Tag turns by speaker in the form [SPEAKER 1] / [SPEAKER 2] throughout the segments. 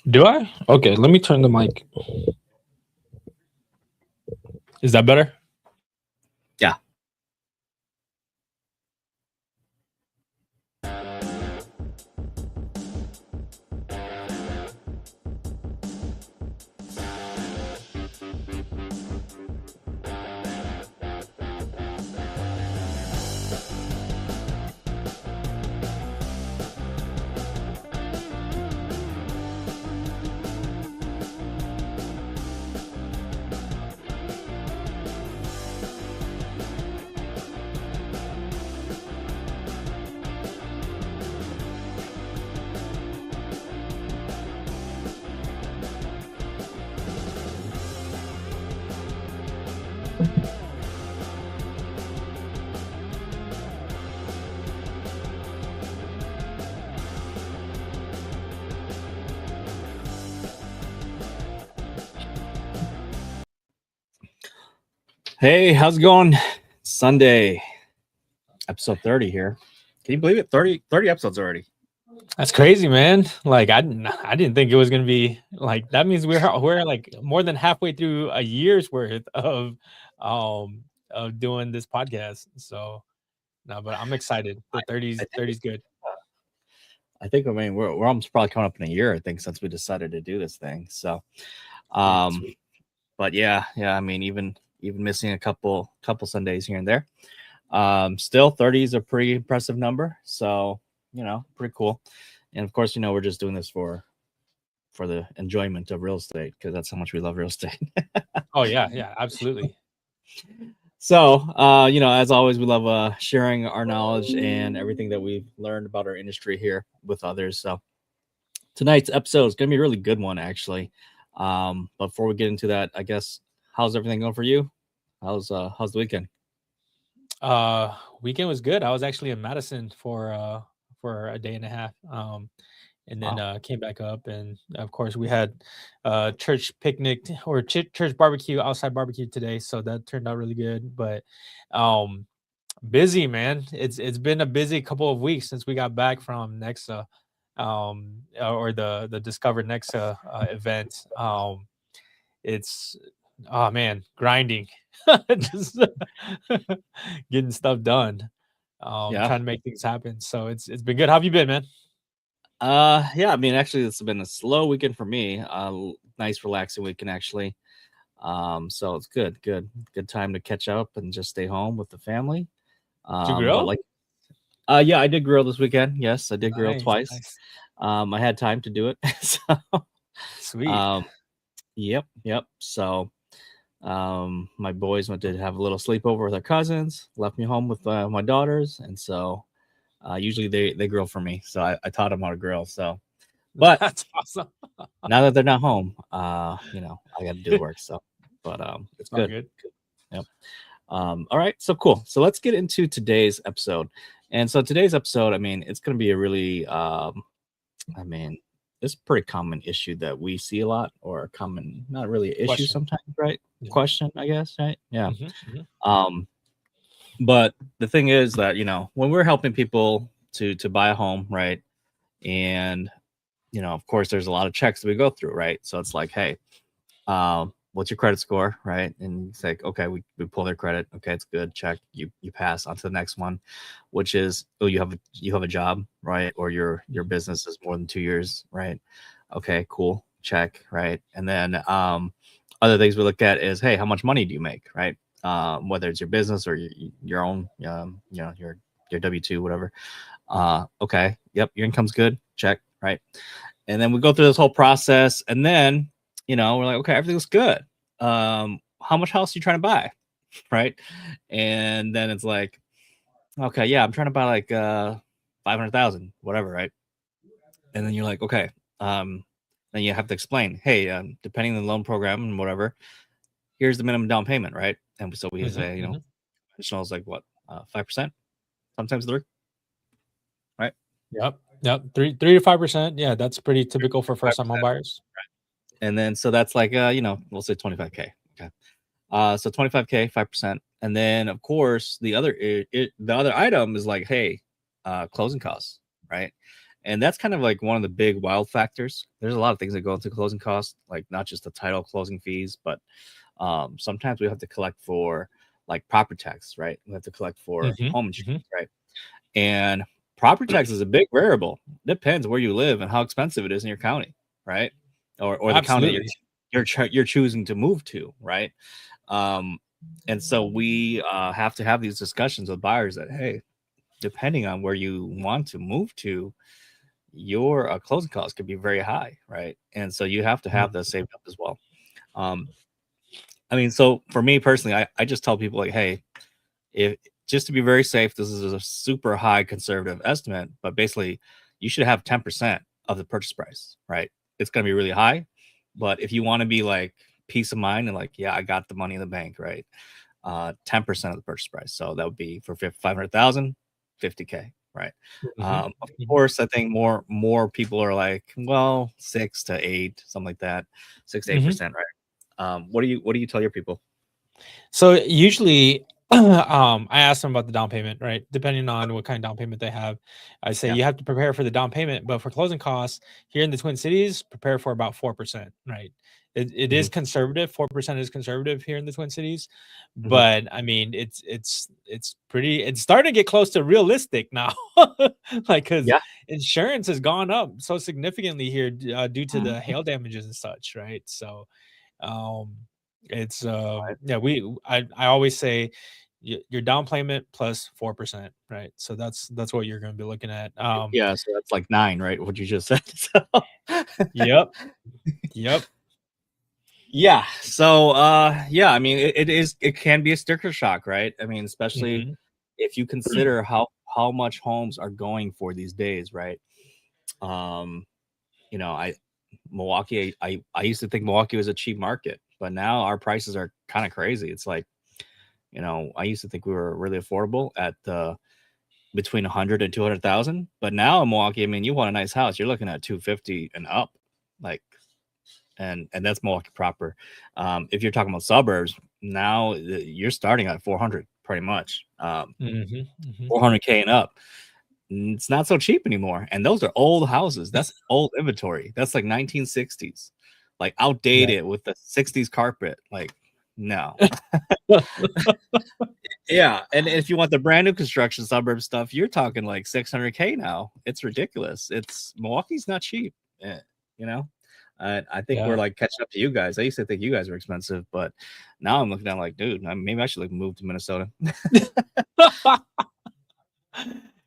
[SPEAKER 1] Do I? Okay, let me turn the mic. Is that better?
[SPEAKER 2] Yeah. Hey, how's it going? Sunday, episode 30 here. Can you believe it? 30 episodes already.
[SPEAKER 1] That's crazy, man. Like I didn't think it was gonna be like that. Means we're like more than halfway through a year's worth of doing this podcast. So no, but I'm excited. The 30's good.
[SPEAKER 2] I think we're almost probably coming up in a year, I think, since we decided to do this thing. So
[SPEAKER 1] Sweet.
[SPEAKER 2] but yeah, I mean, even missing a couple Sundays here and there. Still 30 is a pretty impressive number. So, pretty cool. And of course, we're just doing this for the enjoyment of real estate because that's how much we love real estate.
[SPEAKER 1] Oh yeah, absolutely.
[SPEAKER 2] So, as always, we love sharing our knowledge and everything that we've learned about our industry here with others. So, tonight's episode is going to be a really good one, actually. But before we get into that, I guess, how's everything going for you? How's the weekend?
[SPEAKER 1] Weekend was good. I was actually in Madison for a day and a half. And then came back up, and of course we had church picnic or church barbecue, outside barbecue today, so that turned out really good. But busy, man. It's been a busy couple of weeks since we got back from Nexa, or the Discover Nexa event. It's oh man, grinding, just getting stuff done, trying to make things happen. So it's been good. How have you been, man?
[SPEAKER 2] Yeah, I mean, actually, it's been a slow weekend for me. Nice, relaxing weekend, actually. So it's good time to catch up and just stay home with the family.
[SPEAKER 1] Did you grill?
[SPEAKER 2] Yeah, I did grill this weekend. Yes, I did grill twice.
[SPEAKER 1] Nice.
[SPEAKER 2] I had time to do it. So,
[SPEAKER 1] Sweet.
[SPEAKER 2] Yep. So, my boys went to have a little sleepover with their cousins, left me home with my daughters, and so usually they grill for me. So I taught them how to grill. So, but
[SPEAKER 1] that's awesome.
[SPEAKER 2] Now that they're not home, I got to do the work. So, but it's good. Yep. All right. So cool. So let's get into today's episode. And so today's episode, I mean, it's going to be a really, it's a pretty common issue that we see a lot, or a common, not really an issue sometimes, right? Yeah. Question, I guess, right? Yeah. But the thing is that, when we're helping people to buy a home, right? And, of course, there's a lot of checks that we go through, right? So it's like, hey, what's your credit score, right? And it's like, okay, we pull their credit. Okay, it's good. Check. You pass on to the next one, which is, oh, you have a job, right? Or your business is more than 2 years, right? Okay, cool. Check, right? And then other things we look at is, hey, how much money do you make, right? Whether it's your business or your own, your W-2, whatever. Okay, yep, your income's good. Check, right? And then we go through this whole process, and then we're like, okay, everything's good. How much house are you trying to buy? Right. And then it's like, okay, yeah, I'm trying to buy like 500,000, whatever, right? And then you're like, okay, then you have to explain, hey, depending on the loan program and whatever, here's the minimum down payment, right? And so we say, additional is like what, 5%, sometimes 3%, right?
[SPEAKER 1] Yep, 3 to 5%. Yeah, that's pretty typical for first-time home buyers.
[SPEAKER 2] Right. And then so that's like we'll say 25K. Okay. So 25K, 5%. And then of course the other item is like, hey, closing costs, right? And that's kind of like one of the big wild factors. There's a lot of things that go into closing costs, like not just the title closing fees, but sometimes we have to collect for like property tax, right? We have to collect for
[SPEAKER 1] Mhm,
[SPEAKER 2] home
[SPEAKER 1] mhm.
[SPEAKER 2] insurance, right? And property tax is a big variable. Depends where you live and how expensive it is in your county, right? Or the county
[SPEAKER 1] Absolutely.
[SPEAKER 2] you're choosing to move to, right? Um, and so we have to have these discussions with buyers that, hey, depending on where you want to move to, your closing costs could be very high, right? And so you have to have
[SPEAKER 1] Mhm,
[SPEAKER 2] those saved up as well. Um, I mean, so for me personally, I just tell people like, hey, if just to be very safe, this is a super high conservative estimate, but basically you should have 10% of the purchase price, right? It's going to be really high, but if you want to be like peace of mind and like, yeah, I got the money in the bank, right? 10% of the purchase price. So that would be for 500,000, 50K, right?
[SPEAKER 1] mhm,
[SPEAKER 2] Of
[SPEAKER 1] mhm,
[SPEAKER 2] course, I think more people are like, well, 6 to 8, something like that, 6 to 8
[SPEAKER 1] mhm.
[SPEAKER 2] percent, right? What do you tell your people?
[SPEAKER 1] So usually, I ask them about the down payment, right? Depending on what kind of down payment they have, I say
[SPEAKER 2] Yeah.
[SPEAKER 1] you have to prepare for the down payment, but for closing costs here in the Twin Cities, prepare for about 4%, right? It is
[SPEAKER 2] Hmm.
[SPEAKER 1] conservative. 4% is conservative here in the Twin Cities,
[SPEAKER 2] Hmm.
[SPEAKER 1] but I mean, it's pretty. It's starting to get close to realistic now, like because
[SPEAKER 2] Yeah.
[SPEAKER 1] insurance has gone up so significantly here due to the
[SPEAKER 2] Mhm.
[SPEAKER 1] hail damages and such, right? So um, it's
[SPEAKER 2] Right.
[SPEAKER 1] yeah, I always say your down payment plus 4%, right? So that's what you're going to be looking at.
[SPEAKER 2] Yeah, so that's like 9, right? What you just said. So
[SPEAKER 1] Yep, yep.
[SPEAKER 2] yeah. So yeah, I mean it can be a sticker shock, right? I mean, especially
[SPEAKER 1] Hmm.
[SPEAKER 2] if you consider how much homes are going for these days, right? Um, I Milwaukee, I used to think Milwaukee was a cheap market, but now our prices are kind of crazy. It's like, I used to think we were really affordable at between 100 and 200,000, but now in Milwaukee, I mean, you want a nice house, you're looking at 250 and up, like, and that's Milwaukee proper. If you're talking about suburbs, now you're starting at 400 pretty much,
[SPEAKER 1] Hmm. Hmm.
[SPEAKER 2] 400K and up. It's not so cheap anymore, and those are old houses. That's old inventory. That's like 1960s, like
[SPEAKER 1] Yeah.
[SPEAKER 2] outdated with the 60s carpet. Like, no. Yeah, and if you want the brand new construction suburb stuff, you're talking like 600K now. It's ridiculous. It's Milwaukee's not cheap. eh, you know. I think we're
[SPEAKER 1] Yeah.
[SPEAKER 2] like catching up to you guys. I used to think you guys were expensive, but now I'm looking at like, dude, maybe I should like move to Minnesota.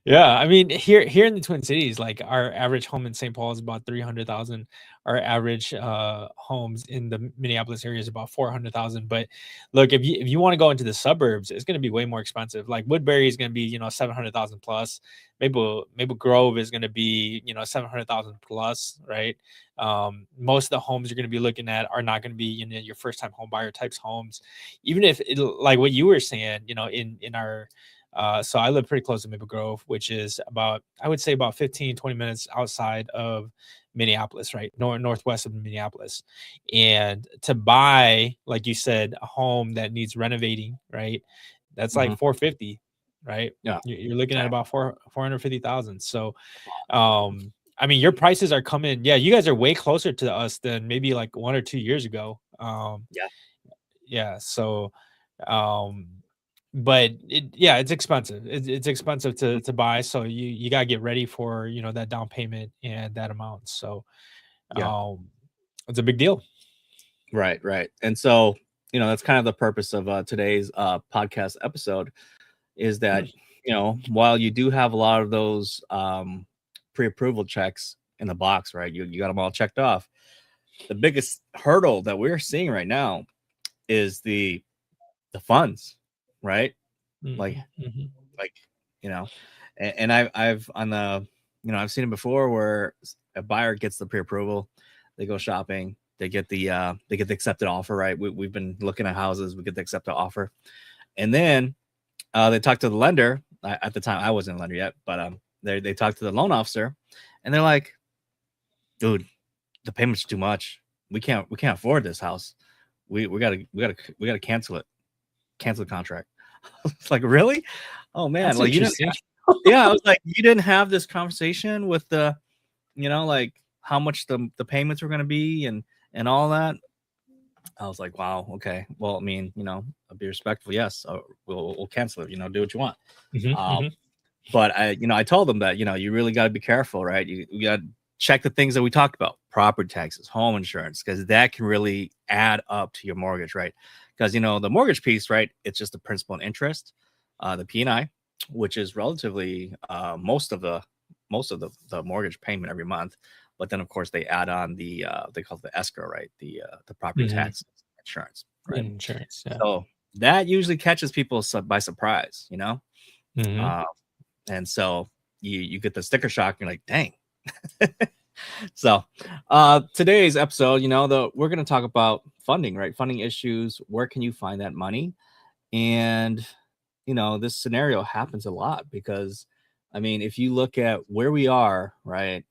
[SPEAKER 1] Yeah, I mean, here in the Twin Cities, like our average home in St. Paul is about 300,000. Our average homes in the Minneapolis area is about 400,000. But look, if you want to go into the suburbs, it's going to be way more expensive. Like Woodbury is going to be 700,000 plus. Maple Grove is going to be 700,000 plus, right? Most of the homes you're going to be looking at are not going to be your first time home buyer types homes, even if like what you were saying, in our so I live pretty close to Maple Grove, which is about, I would say about 15, 20 minutes outside of Minneapolis, right? Northwest of Minneapolis. And to buy, like you said, a home that needs renovating, right? That's like
[SPEAKER 2] Mhm.
[SPEAKER 1] 450, right?
[SPEAKER 2] Yeah.
[SPEAKER 1] You're looking at
[SPEAKER 2] Right.
[SPEAKER 1] about 450,000. So I mean, your prices are coming. Yeah, you guys are way closer to us than maybe like 1 or 2 years ago.
[SPEAKER 2] Yeah.
[SPEAKER 1] Yeah, so um but yeah, it's expensive. It's expensive to buy, so you got to get ready for that down payment and that amount. So
[SPEAKER 2] Yeah.
[SPEAKER 1] um it's a big deal.
[SPEAKER 2] Right. Right. And so, that's kind of the purpose of today's podcast episode is that, while you do have a lot of those pre-approval checks in the box, right? You got them all checked off. The biggest hurdle that we're seeing right now is the funds, right? Like
[SPEAKER 1] Mhm, mhm.
[SPEAKER 2] like you know, and I've on the I've seen it before where a buyer gets the pre-approval, they go shopping, they get the accepted offer, right? We've been looking at houses, we get the accepted offer, and then they talk to the lender. At the time, I wasn't a lender yet, but they talk to the loan officer, and they're like, "Dude, the payment's too much. We can't afford this house. We gotta cancel the contract." It's like, really? Oh man,
[SPEAKER 1] That's
[SPEAKER 2] like you didn't.
[SPEAKER 1] interesting.
[SPEAKER 2] Yeah, I was like, you didn't have this conversation with the you know, like how much the payments were going to be and all that. I was like, wow, okay. Well, I mean, you know, I'll be respectful. Yes, we'll cancel it. You know, do what you want.
[SPEAKER 1] Hmm.
[SPEAKER 2] Um,
[SPEAKER 1] Hmm.
[SPEAKER 2] but I told them that, you really got to be careful, right? You got to check the things that we talked about: property taxes, home insurance, because that can really add up to your mortgage, right? Because the mortgage piece, right? It's just the principal and interest, the P&I, which is relatively most of the mortgage payment every month. But then, of course, they add on they call it the escrow, right? The property
[SPEAKER 1] Hmm.
[SPEAKER 2] tax insurance, right?
[SPEAKER 1] Insurance. Yeah.
[SPEAKER 2] So that usually catches people by surprise,
[SPEAKER 1] Hmm.
[SPEAKER 2] uh, and so you get the sticker shock. You're like, dang. So today's episode, we're going to talk about funding, right? Funding issues. Where can you find that money? And this scenario happens a lot because, I mean, if you look at where we are, right?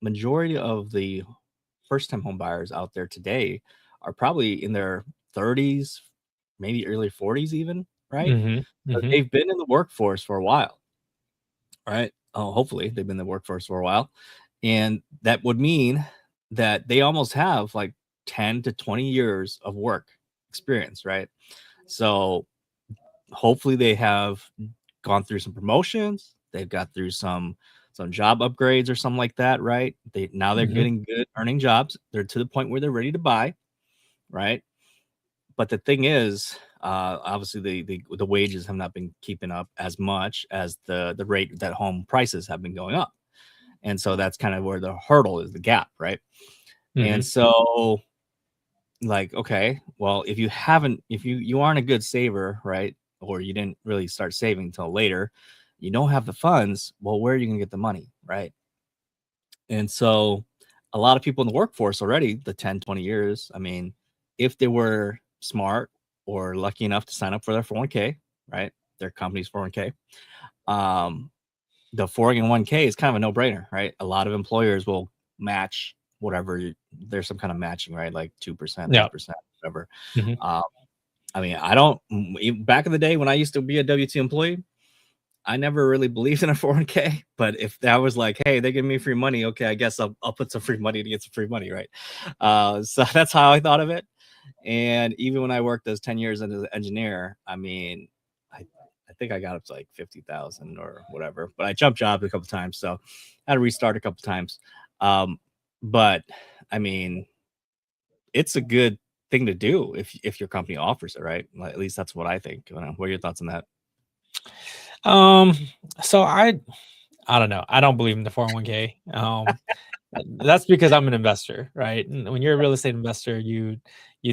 [SPEAKER 2] Majority of the first-time home buyers out there today are probably in their 30s, maybe early 40s, even, right?
[SPEAKER 1] Hmm.
[SPEAKER 2] But
[SPEAKER 1] Hmm.
[SPEAKER 2] they've been in the workforce for a while, right? Oh, hopefully they've been in the workforce for a while. And that would mean that they almost have like 10 to 20 years of work experience, right? So hopefully they have gone through some promotions, they've got through some job upgrades or something like that, right? They're
[SPEAKER 1] Hmm.
[SPEAKER 2] getting good earning jobs. They're to the point where they're ready to buy, right? But the thing is, obviously the wages have not been keeping up as much as the rate that home prices have been going up. And so that's kind of where the hurdle is, the gap, right? And
[SPEAKER 1] Hmm.
[SPEAKER 2] so, like, okay, well, if you aren't a good saver, right? Or you didn't really start saving until later, you don't have the funds, well, where are you gonna get the money, right? And so a lot of people in the workforce already, the 10, 20 years, I mean, if they were smart or lucky enough to sign up for their 401k, right? Their company's 401k, um, the 401k is kind of a no-brainer, right? A lot of employers will match whatever there's some kind of matching, right? Like 2%,
[SPEAKER 1] Yeah.
[SPEAKER 2] 3%, whatever.
[SPEAKER 1] Hmm.
[SPEAKER 2] Um, I mean, I don't back in the day when I used to be a W2 employee, I never really believed in a 401k, but if that was like, hey, they give me free money, okay, I guess I'll put some free money to get some free money, right? So that's how I thought of it. And even when I worked those 10 years as an engineer, I mean, I think I got up to like 50,000 or whatever, but I jumped jobs a couple times, so I had to restart a couple times. Um, but I mean, it's a good thing to do if your company offers it, right? At least that's what I think. What are your thoughts on that?
[SPEAKER 1] Um, so I don't know. I don't believe in the 401k. That's because I'm an investor, right? And when you're a real estate investor, you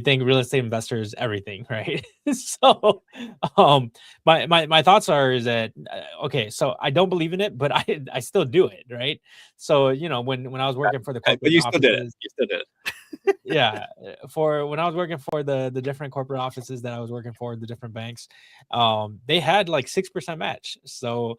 [SPEAKER 1] think real estate investor is everything, right? So, um, my thoughts are is that okay, so I don't believe in it, but I still do it, right? So when I was working for the
[SPEAKER 2] Okay, but
[SPEAKER 1] corporate
[SPEAKER 2] you still did it.
[SPEAKER 1] offices,
[SPEAKER 2] You still did it.
[SPEAKER 1] yeah, for when I was working for the different corporate offices that I was working for, the different banks, they had like 6% match. So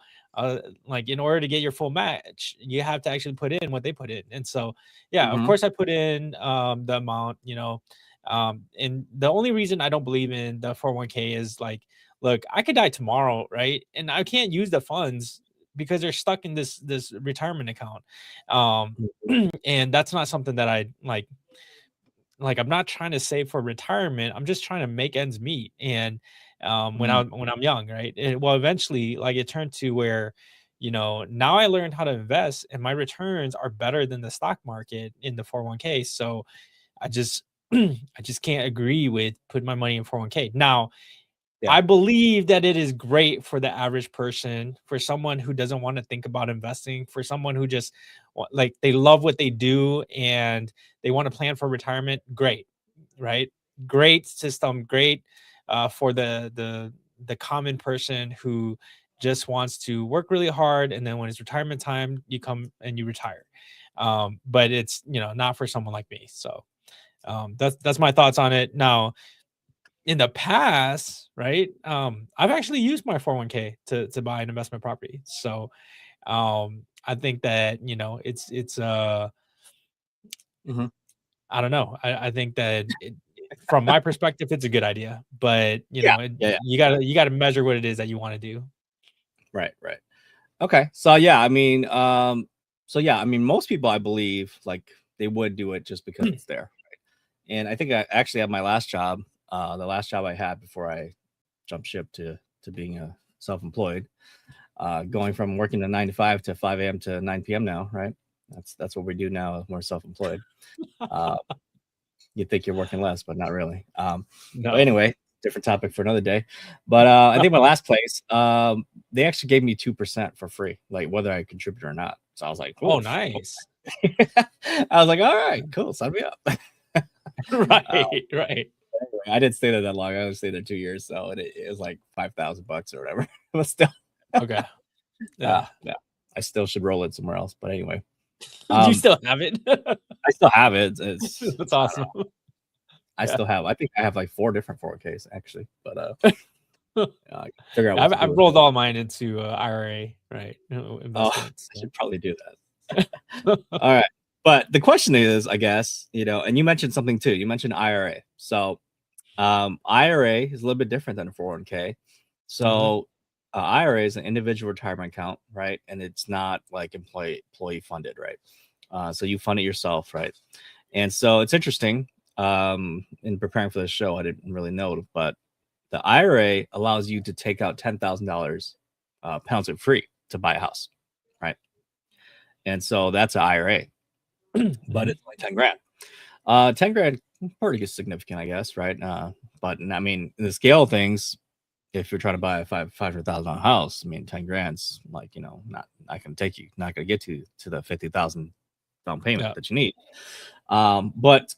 [SPEAKER 1] like in order to get your full match, you have to actually put in what they put in. And so yeah, of
[SPEAKER 2] Mhm.
[SPEAKER 1] course I put in the amount, and the only reason I don't believe in the 401k is like, look, I could die tomorrow, right? And I can't use the funds because they're stuck in this retirement account. Um and that's not something that I like. I'm not trying to save for retirement. I'm just trying to make ends meet. And
[SPEAKER 2] Mhm.
[SPEAKER 1] when I'm young, right? Well, eventually, like it turned to where, now I learned how to invest, and my returns are better than the stock market in the 401k. So I just I just can't agree with putting my money in 401k. Now,
[SPEAKER 2] Yeah.
[SPEAKER 1] I believe that it is great for the average person, for someone who doesn't want to think about investing, for someone who just like they love what they do and they want to plan for retirement. Great, right? Great system, great for the common person who just wants to work really hard, and then when it's retirement time, you come and you retire. But it's not for someone like me. So that's my thoughts on it. Now, in the past, right? I've actually used my 401k to buy an investment property. So I think that,
[SPEAKER 2] Mhm.
[SPEAKER 1] I don't know. I think that from my perspective, it's a good idea, but
[SPEAKER 2] Yeah. Yeah. Yeah.
[SPEAKER 1] you gotta measure what it is that you want to do.
[SPEAKER 2] Right. Right. Okay. So yeah, I mean, So yeah, I mean, most people, I believe, like they would do it just because it's there. Right? And I think I actually had my last job, the last job I had before I jumped ship to being a self-employed, going from working to 9 to 5 to 5 a.m. to 9 p.m. now, right? That's what we do now. We're self-employed. Uh, you think you're working less, but not really. But
[SPEAKER 1] No.
[SPEAKER 2] anyway, different topic for another day. But I think my last place, they actually gave me 2% for free, like whether I contribute or not. So I was like,
[SPEAKER 1] Oh,
[SPEAKER 2] oof.
[SPEAKER 1] nice.
[SPEAKER 2] I was like, all right, cool, sign me up. uh,
[SPEAKER 1] Right, right.
[SPEAKER 2] anyway, I didn't stay there that long. I only stayed there 2 years, so it was like $5,000 or whatever. But still,
[SPEAKER 1] Okay. Yeah.
[SPEAKER 2] yeah, I still should roll it somewhere else. But anyway,
[SPEAKER 1] You
[SPEAKER 2] um,
[SPEAKER 1] still have it?
[SPEAKER 2] I still have it. It's
[SPEAKER 1] That's
[SPEAKER 2] I don't
[SPEAKER 1] awesome.
[SPEAKER 2] know. I
[SPEAKER 1] Yeah.
[SPEAKER 2] still have. I think I have like 4 different 4Ks actually, but I gotta figure out what to do
[SPEAKER 1] I've
[SPEAKER 2] with it.
[SPEAKER 1] rolled all mine into IRA, right?
[SPEAKER 2] Oh,
[SPEAKER 1] Investments.
[SPEAKER 2] I should probably do that. All right. But the question is, I guess, and you mentioned something too. You mentioned IRA. So IRA is a little bit different than a 401k.
[SPEAKER 1] Mhm,
[SPEAKER 2] So IRA is an individual retirement account, right? And it's not like employee funded, right? So you fund it yourself, right? And so it's interesting. In preparing for the show, I didn't really know, but the IRA allows you to take out $10,000 penalty free to buy a house, right? And so that's an IRA, but
[SPEAKER 1] mhm,
[SPEAKER 2] it's only 10 grand. 10 grand, pretty significant, I guess, right? But I mean, in the scale of things, if you're trying to buy a $500,000 house, I mean, 10 grand's like, not going to take you, not going to get to the 50,000 down payment
[SPEAKER 1] yeah,
[SPEAKER 2] that you need. But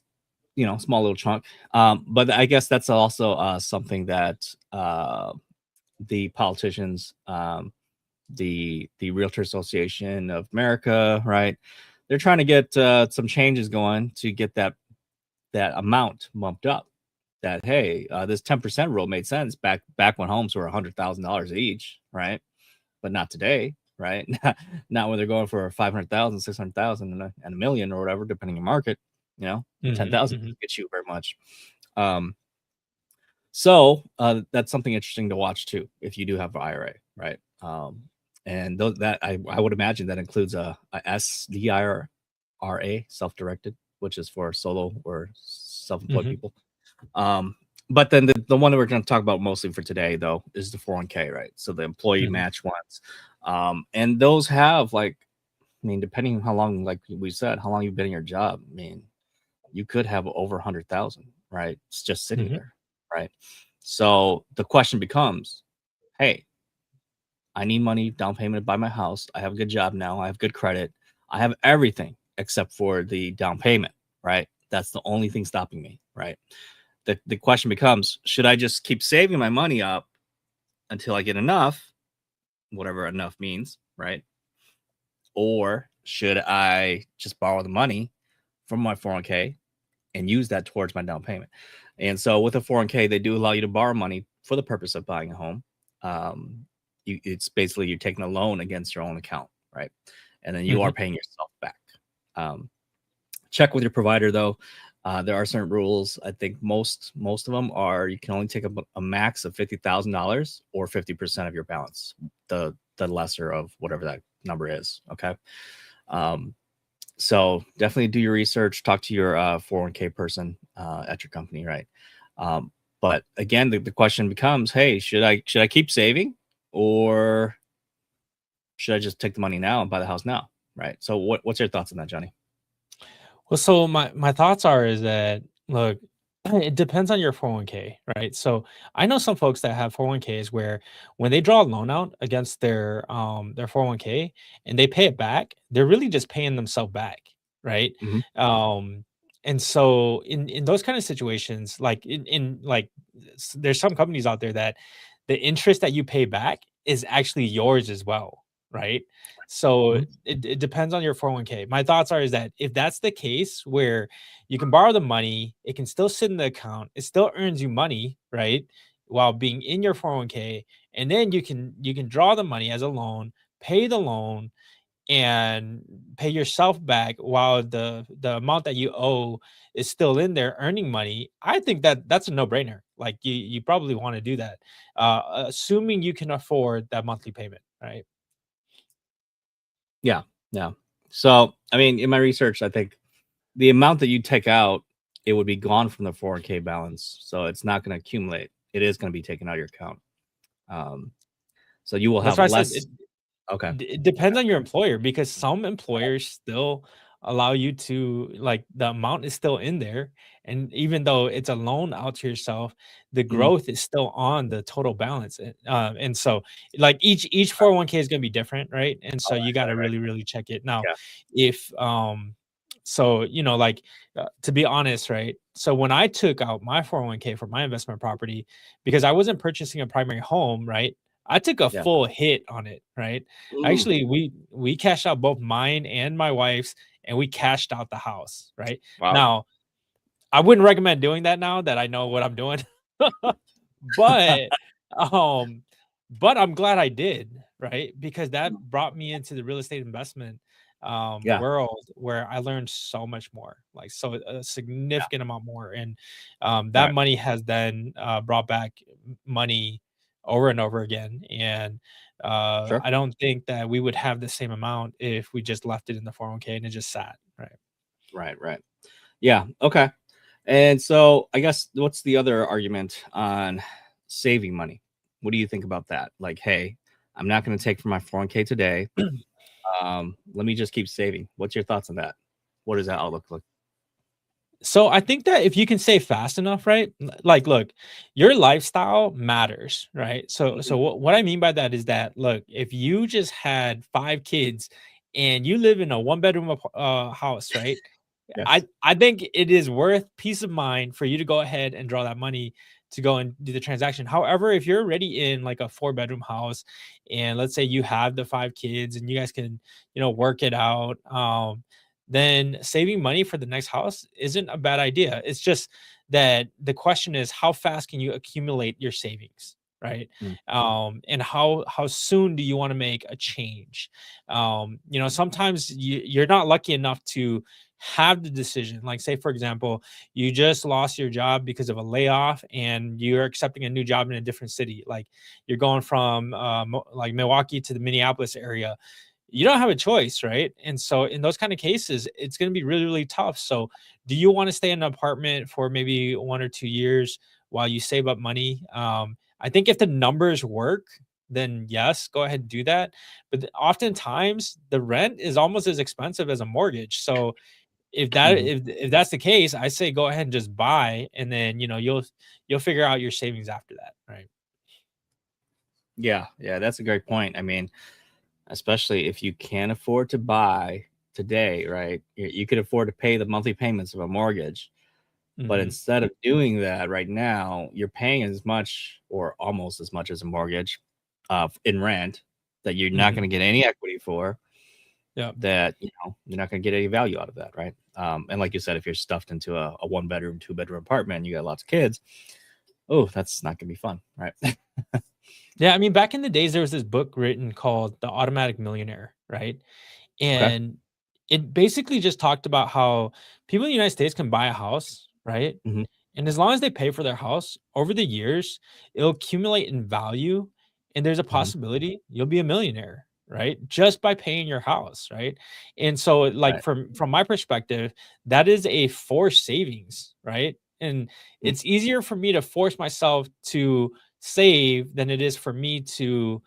[SPEAKER 2] small little chunk. But I guess that's also something that the politicians, the Realtor Association of America, right? They're trying to get some changes going to get that amount bumped up. That hey, this 10% rule made sense back when homes were $100,000 each, right? But not today, right? Not when they're going for 500,000, 600,000, and a million or whatever, depending on market.
[SPEAKER 1] mhm,
[SPEAKER 2] 10,000
[SPEAKER 1] mhm,
[SPEAKER 2] doesn't get you very much. Um, so that's something interesting to watch too, if you do have an IRA, right? And that I would imagine that includes a SDIRA, self-directed, which is for solo or self-employed
[SPEAKER 1] mhm,
[SPEAKER 2] people. But then the one that we're going to talk about mostly for today, though, is the 401k, right? So the employee
[SPEAKER 1] mhm,
[SPEAKER 2] match ones, and those have like, I mean, depending on how long, like we said, how long you've been in your job. I mean, you could have over 100,000, right? It's just sitting
[SPEAKER 1] mhm,
[SPEAKER 2] there, right? So the question becomes, hey, I need money down payment to buy my house. I have a good job now. I have good credit. I have everything except for the down payment, right? That's the only thing stopping me, right? The question becomes, should I just keep saving my money up until I get enough, whatever enough means, right? Or should I just borrow the money from my 401k and use that towards my down payment? And so with a 401k, they do allow you to borrow money for the purpose of buying a home. It's basically you're taking a loan against your own account, right? And then you
[SPEAKER 1] mhm.
[SPEAKER 2] are paying yourself back. Um, Check with your provider though. There are certain rules. I think most of them are you can only take a max of $50,000 or 50% of your balance. The lesser of whatever that number is. Okay. Um, so definitely do your research. Talk to your 401k person at your company, right? But again, the question becomes, hey, should I keep saving, or should I just take the money now and buy the house now, right? So what's your thoughts on that, Johnny?
[SPEAKER 1] Well, so my thoughts are is that look, it depends on your 401k, right? So I know some folks that have 401ks where when they draw a loan out against their 401k and they pay it back, they're really just paying themselves back, right?
[SPEAKER 2] Hmm.
[SPEAKER 1] Um and so in those kind of situations, like in like there's some companies out there that the interest that you pay back is actually yours as well, right? So
[SPEAKER 2] Hmm.
[SPEAKER 1] it depends on your 401k. My thoughts are is that if that's the case where you can borrow the money, it can still sit in the account, it still earns you money, right? While being in your 401k, and then you can draw the money as a loan, pay the loan, and pay yourself back while the amount that you owe is still in there earning money. I think that that's a no-brainer. Like you probably want to do that, assuming you can afford that monthly payment, right?
[SPEAKER 2] Yeah, yeah. So, I mean, in my research, I think the amount that you take out, it would be gone from the 401k balance. So it's not going to accumulate. It is going to be taken out of your account. Um, so you will
[SPEAKER 1] That's
[SPEAKER 2] have
[SPEAKER 1] why I said
[SPEAKER 2] less. Okay.
[SPEAKER 1] it depends on your employer, because some employers still allow you to, like, the amount is still in there, and even though it's a loan out to yourself, the
[SPEAKER 2] Mhm.
[SPEAKER 1] growth is still on the total balance, and so, like, each 401k is gonna be different, right? And so you gotta
[SPEAKER 2] Right.
[SPEAKER 1] really check it. Now,
[SPEAKER 2] Yeah.
[SPEAKER 1] if, so, like, to be honest, right? So when I took out my 401k for my investment property, because I wasn't purchasing a primary home, right? I took a
[SPEAKER 2] Yeah.
[SPEAKER 1] full hit on it, right?
[SPEAKER 2] Mm.
[SPEAKER 1] Actually, we cashed out both mine and my wife's, and we cashed out the house, right?
[SPEAKER 2] Wow.
[SPEAKER 1] Now, I wouldn't recommend doing that now that I know what I'm doing. But, um, but I'm glad I did, right? Because that brought me into the real estate investment,
[SPEAKER 2] Yeah.
[SPEAKER 1] world, where I learned so much more, like, so a
[SPEAKER 2] Yeah.
[SPEAKER 1] significant amount more, and, that
[SPEAKER 2] Right.
[SPEAKER 1] money has then, brought back money over and over again, and,
[SPEAKER 2] Sure.
[SPEAKER 1] I don't think that we would have the same amount if we just left it in the 401k and it just sat, right?
[SPEAKER 2] Right. Right. Yeah. Okay. And so I guess what's the other argument on saving money? What do you think about that? Like, hey, I'm not going to take from my 401k today. Let me just keep saving. What's your thoughts on that? What does that outlook look?
[SPEAKER 1] So I think that if you can save fast enough, right? Like, look, your lifestyle matters, right? So
[SPEAKER 2] Mhm.
[SPEAKER 1] what I mean by that is that, look, if you just had 5 kids and you live in a one bedroom house, right?
[SPEAKER 2] Yes.
[SPEAKER 1] I think it is worth peace of mind for you to go ahead and draw that money to go and do the transaction. However, if you're already in like a 4 bedroom house, and let's say you have the 5 kids and you guys can, work it out, then saving money for the next house isn't a bad idea. It's just that the question is, how fast can you accumulate your savings, right?
[SPEAKER 2] Mm.
[SPEAKER 1] And how soon do you want to make a change? Sometimes you're not lucky enough to have the decision. Like, say for example, you just lost your job because of a layoff and you're accepting a new job in a different city. Like, you're going from like Milwaukee to the Minneapolis area. You don't have a choice, right? And so in those kind of cases, it's going to be really tough. So do you want to stay in an apartment for maybe 1 or 2 years while you save up money? I think if the numbers work, then yes, go ahead and do that. But oftentimes the rent is almost as expensive as a mortgage. So if that
[SPEAKER 2] Mhm.
[SPEAKER 1] if that's the case, I say go ahead and just buy, and then you'll figure out your savings after that, right?
[SPEAKER 2] Yeah. Yeah. That's a great point. I mean, especially if you can't afford to buy today, right? You could afford to pay the monthly payments of a mortgage. But
[SPEAKER 1] Hmm.
[SPEAKER 2] instead of doing that right now, you're paying as much or almost as much as a mortgage in rent that you're not
[SPEAKER 1] Hmm.
[SPEAKER 2] going to get any equity for,
[SPEAKER 1] Yeah.
[SPEAKER 2] that, you're not going to get any value out of that, right? And like you said, if you're stuffed into a one bedroom, two-bedroom apartment and you got lots of kids, oh, that's not going to be fun, right?
[SPEAKER 1] Yeah, I mean, back in the days, there was this book written called The Automatic Millionaire, right?
[SPEAKER 2] Okay.
[SPEAKER 1] And it basically just talked about how people in the United States can buy a house, right?
[SPEAKER 2] Hmm.
[SPEAKER 1] And as long as they pay for their house over the years, it'll accumulate in value. And there's a
[SPEAKER 2] Hmm.
[SPEAKER 1] possibility you'll be a millionaire, right? Just by paying your house, right? And so, like,
[SPEAKER 2] Right.
[SPEAKER 1] from my perspective, that is a forced savings, right? And
[SPEAKER 2] Mm.
[SPEAKER 1] it's easier for me to force myself to save than it is for me to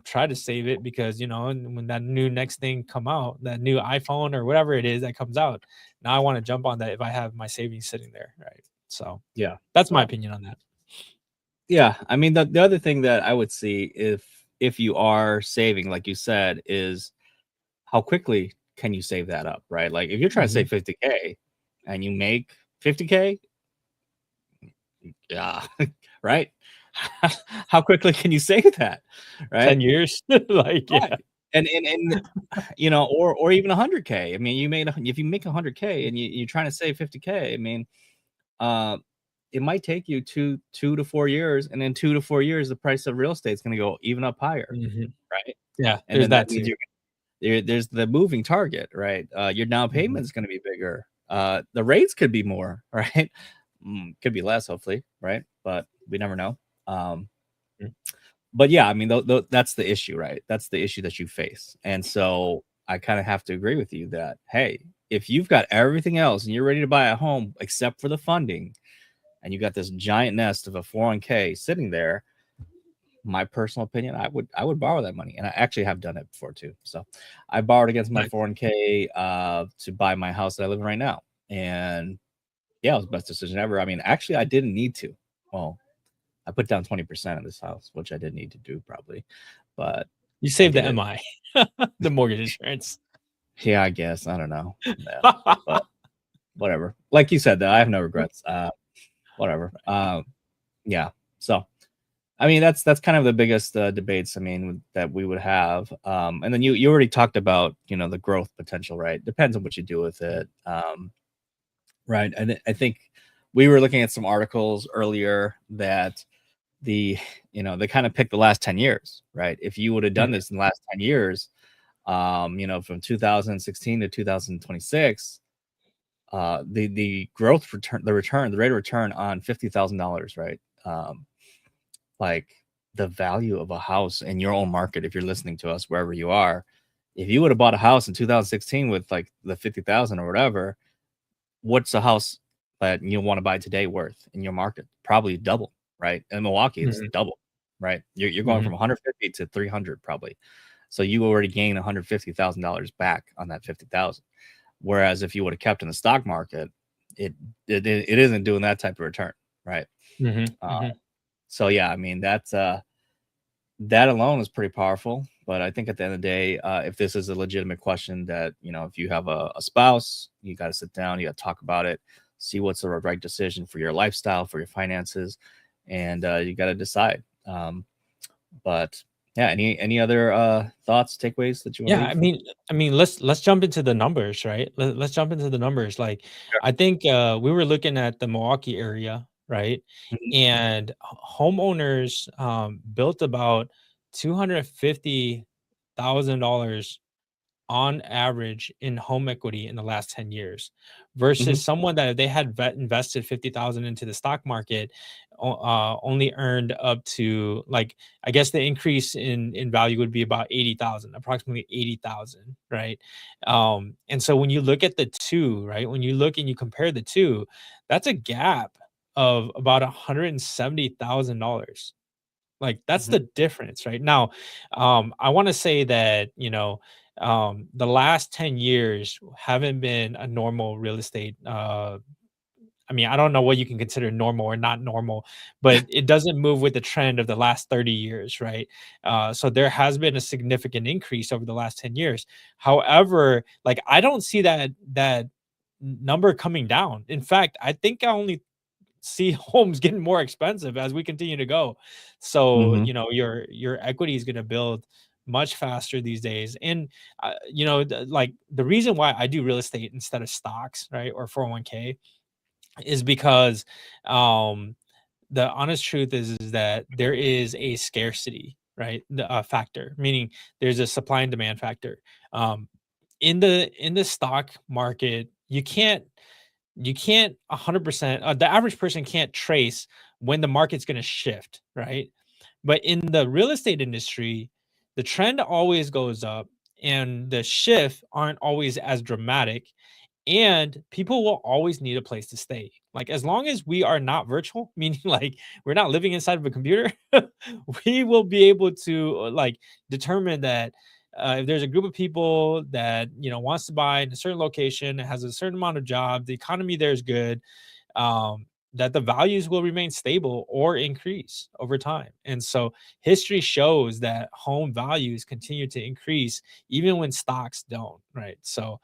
[SPEAKER 1] try to save it, because and when that new next thing come out, that new iPhone or whatever it is that comes out, now I want to jump on that if I have my savings sitting there, right? So
[SPEAKER 2] Yeah.
[SPEAKER 1] that's my
[SPEAKER 2] Well,
[SPEAKER 1] opinion on that.
[SPEAKER 2] yeah. I mean, the other thing that I would see, if you are saving, like you said, is how quickly can you save that up, right? Like if you're trying to
[SPEAKER 1] Mhm.
[SPEAKER 2] save 50K and you make 50K, yeah, right? How quickly can you save that, right?
[SPEAKER 1] 10 years. Like, yeah.
[SPEAKER 2] Right. And or even 100K. I mean, if you make 100K and you're trying to save 50K, I mean, uh, it might take you two to 4 years, and in 2 to 4 years, the price of real estate is going to go even up higher,
[SPEAKER 1] Mhm.
[SPEAKER 2] right?
[SPEAKER 1] Yeah,
[SPEAKER 2] And
[SPEAKER 1] there's
[SPEAKER 2] then that
[SPEAKER 1] that
[SPEAKER 2] means
[SPEAKER 1] too.
[SPEAKER 2] there's the moving target, right? Your down
[SPEAKER 1] Mhm.
[SPEAKER 2] payment is going to be bigger. The rates could be more, right? Could be less, hopefully, right? But we never know. Um,
[SPEAKER 1] Mm.
[SPEAKER 2] but yeah, I mean, that's the issue, right? That's the issue that you face. And so, I kind of have to agree with you that, hey, if you've got everything else and you're ready to buy a home except for the funding, and you got this giant nest of a 401k sitting there, my personal opinion, I would borrow that money, and I actually have done it before too. So I borrowed against my
[SPEAKER 1] Nice.
[SPEAKER 2] 401k to buy my house that I live in right now, and yeah, it was the best decision ever. I mean, actually, I didn't need to. Well, I put down 20% of this house, which I didn't need to do probably, but
[SPEAKER 1] You
[SPEAKER 2] I
[SPEAKER 1] saved the
[SPEAKER 2] did it.
[SPEAKER 1] MI, the mortgage insurance.
[SPEAKER 2] Yeah, I guess. I don't know. Yeah, but whatever. Like you said, though, I have no regrets. Whatever. Yeah. So, I mean, that's kind of the biggest debates. I mean, that we would have. And then you already talked about the growth potential, right? Depends on what you do with it. Right. And I think we were looking at some articles earlier that they kind of picked the last 10 years, right? If you would have done
[SPEAKER 1] Mhm,
[SPEAKER 2] this in the last 10 years, from 2016 to 2026, the growth return, the rate of return on $50,000, right? Like the value of a house in your own market, if you're listening to us wherever you are, if you would have bought a house in 2016 with like the 50,000 or whatever, what's a house that you want to buy today worth in your market? Probably double, right? In Milwaukee, it's
[SPEAKER 1] mhm,
[SPEAKER 2] double, right? You're going from
[SPEAKER 1] mhm,
[SPEAKER 2] 150 to 300 probably. So you already gained $150,000 back on that 50,000. Whereas if you would have kept in the stock market, it isn't doing that type of return, right?
[SPEAKER 1] mhm,
[SPEAKER 2] Uh,
[SPEAKER 1] mhm.
[SPEAKER 2] so yeah, I mean that alone is pretty powerful. But I think at the end of the day, if this is a legitimate question that, if you have a spouse, you got to sit down, you got to talk about it, see what's the right decision for your lifestyle, for your finances, and you got to decide. But yeah, any other thoughts, takeaways that you want to
[SPEAKER 1] Yeah,
[SPEAKER 2] leave?
[SPEAKER 1] let's jump into the numbers, right? Let's jump into the numbers. Like,
[SPEAKER 2] Sure.
[SPEAKER 1] I think we were looking at the Milwaukee area, right?
[SPEAKER 2] Mhm,
[SPEAKER 1] And homeowners built about $250,000 on average in home equity in the last 10 years
[SPEAKER 2] mhm,
[SPEAKER 1] versus someone that if they had invested 50,000 into the stock market only earned up to, like, I guess the increase in value would be about 80,000, approximately 80,000, right? And so when you look at the two, right, when you look and you compare the two, that's a gap of about $170,000. Like, that's
[SPEAKER 2] mhm,
[SPEAKER 1] the difference, right? Now, I wanna say that, the last 10 years haven't been a normal real estate, I don't know what you can consider normal or not normal, but it doesn't move with the trend of the last 30 years, right? So there has been a significant increase over the last 10 years. However, like, I don't see that number coming down. In fact, I think I only see homes getting more expensive as we continue to go. So,
[SPEAKER 2] mhm,
[SPEAKER 1] your equity is going to build much faster these days. And like, the reason why I do real estate instead of stocks, right, or 401k, is because um the honest truth is that there is a scarcity, right, factor, meaning there's a supply and demand factor. um in the stock market, you can't 100%, the average person can't trace when the market's going to shift, right? But in the real estate industry, the trend always goes up and the shift aren't always as dramatic, and people will always need a place to stay. Like, as long as we are not virtual, meaning like we're not living inside of a computer, we will be able to like determine that if there's a group of people that wants to buy in a certain location, has a certain amount of job, the economy there is good, um, that the values will remain stable or increase over time. And so history shows that home values continue to increase even when stocks don't, right? So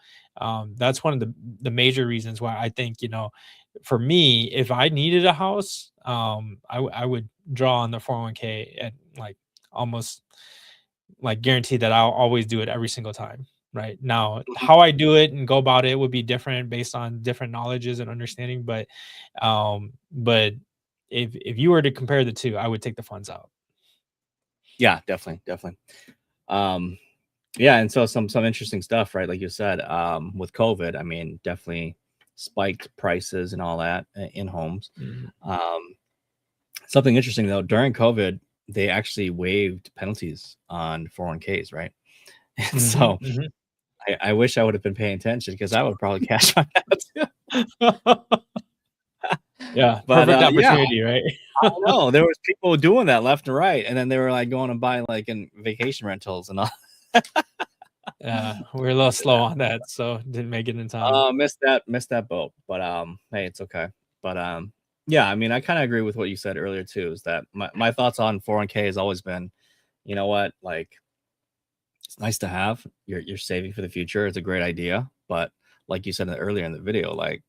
[SPEAKER 1] that's one of the major reasons why I think, for me, if I needed a house, I would draw on the 401k and like almost like guarantee that I'll always do it every single time. Right now,
[SPEAKER 2] mhm.
[SPEAKER 1] how I do it and go about it would be different based on different knowledges and understanding. But if you were to compare the two, I would take the funds out.
[SPEAKER 2] Yeah, definitely, definitely. Um, yeah, and so some interesting stuff, right? Like you said, with COVID, I mean, definitely spiked prices and all that in homes.
[SPEAKER 1] Mhm.
[SPEAKER 2] Um, Something interesting though, during COVID, they actually waived penalties on 401ks, right? And
[SPEAKER 1] Mhm,
[SPEAKER 2] so
[SPEAKER 1] mhm.
[SPEAKER 2] I wish I would have been paying attention because I would probably cash my out too.
[SPEAKER 1] Yeah,
[SPEAKER 2] But
[SPEAKER 1] perfect
[SPEAKER 2] yeah,
[SPEAKER 1] opportunity, right?
[SPEAKER 2] I know there was people doing that left and right, and then they were like going and buying like in vacation rentals and all.
[SPEAKER 1] Yeah, we're a little slow on that, so didn't make it in time.
[SPEAKER 2] Missed that boat. But hey, it's okay. But yeah, I mean, I kind of agree with what you said earlier too. Is that my thoughts on 401k has always been, you know what, like it's nice to have. You're saving for the future. It's a great idea, but like you said earlier in the video, like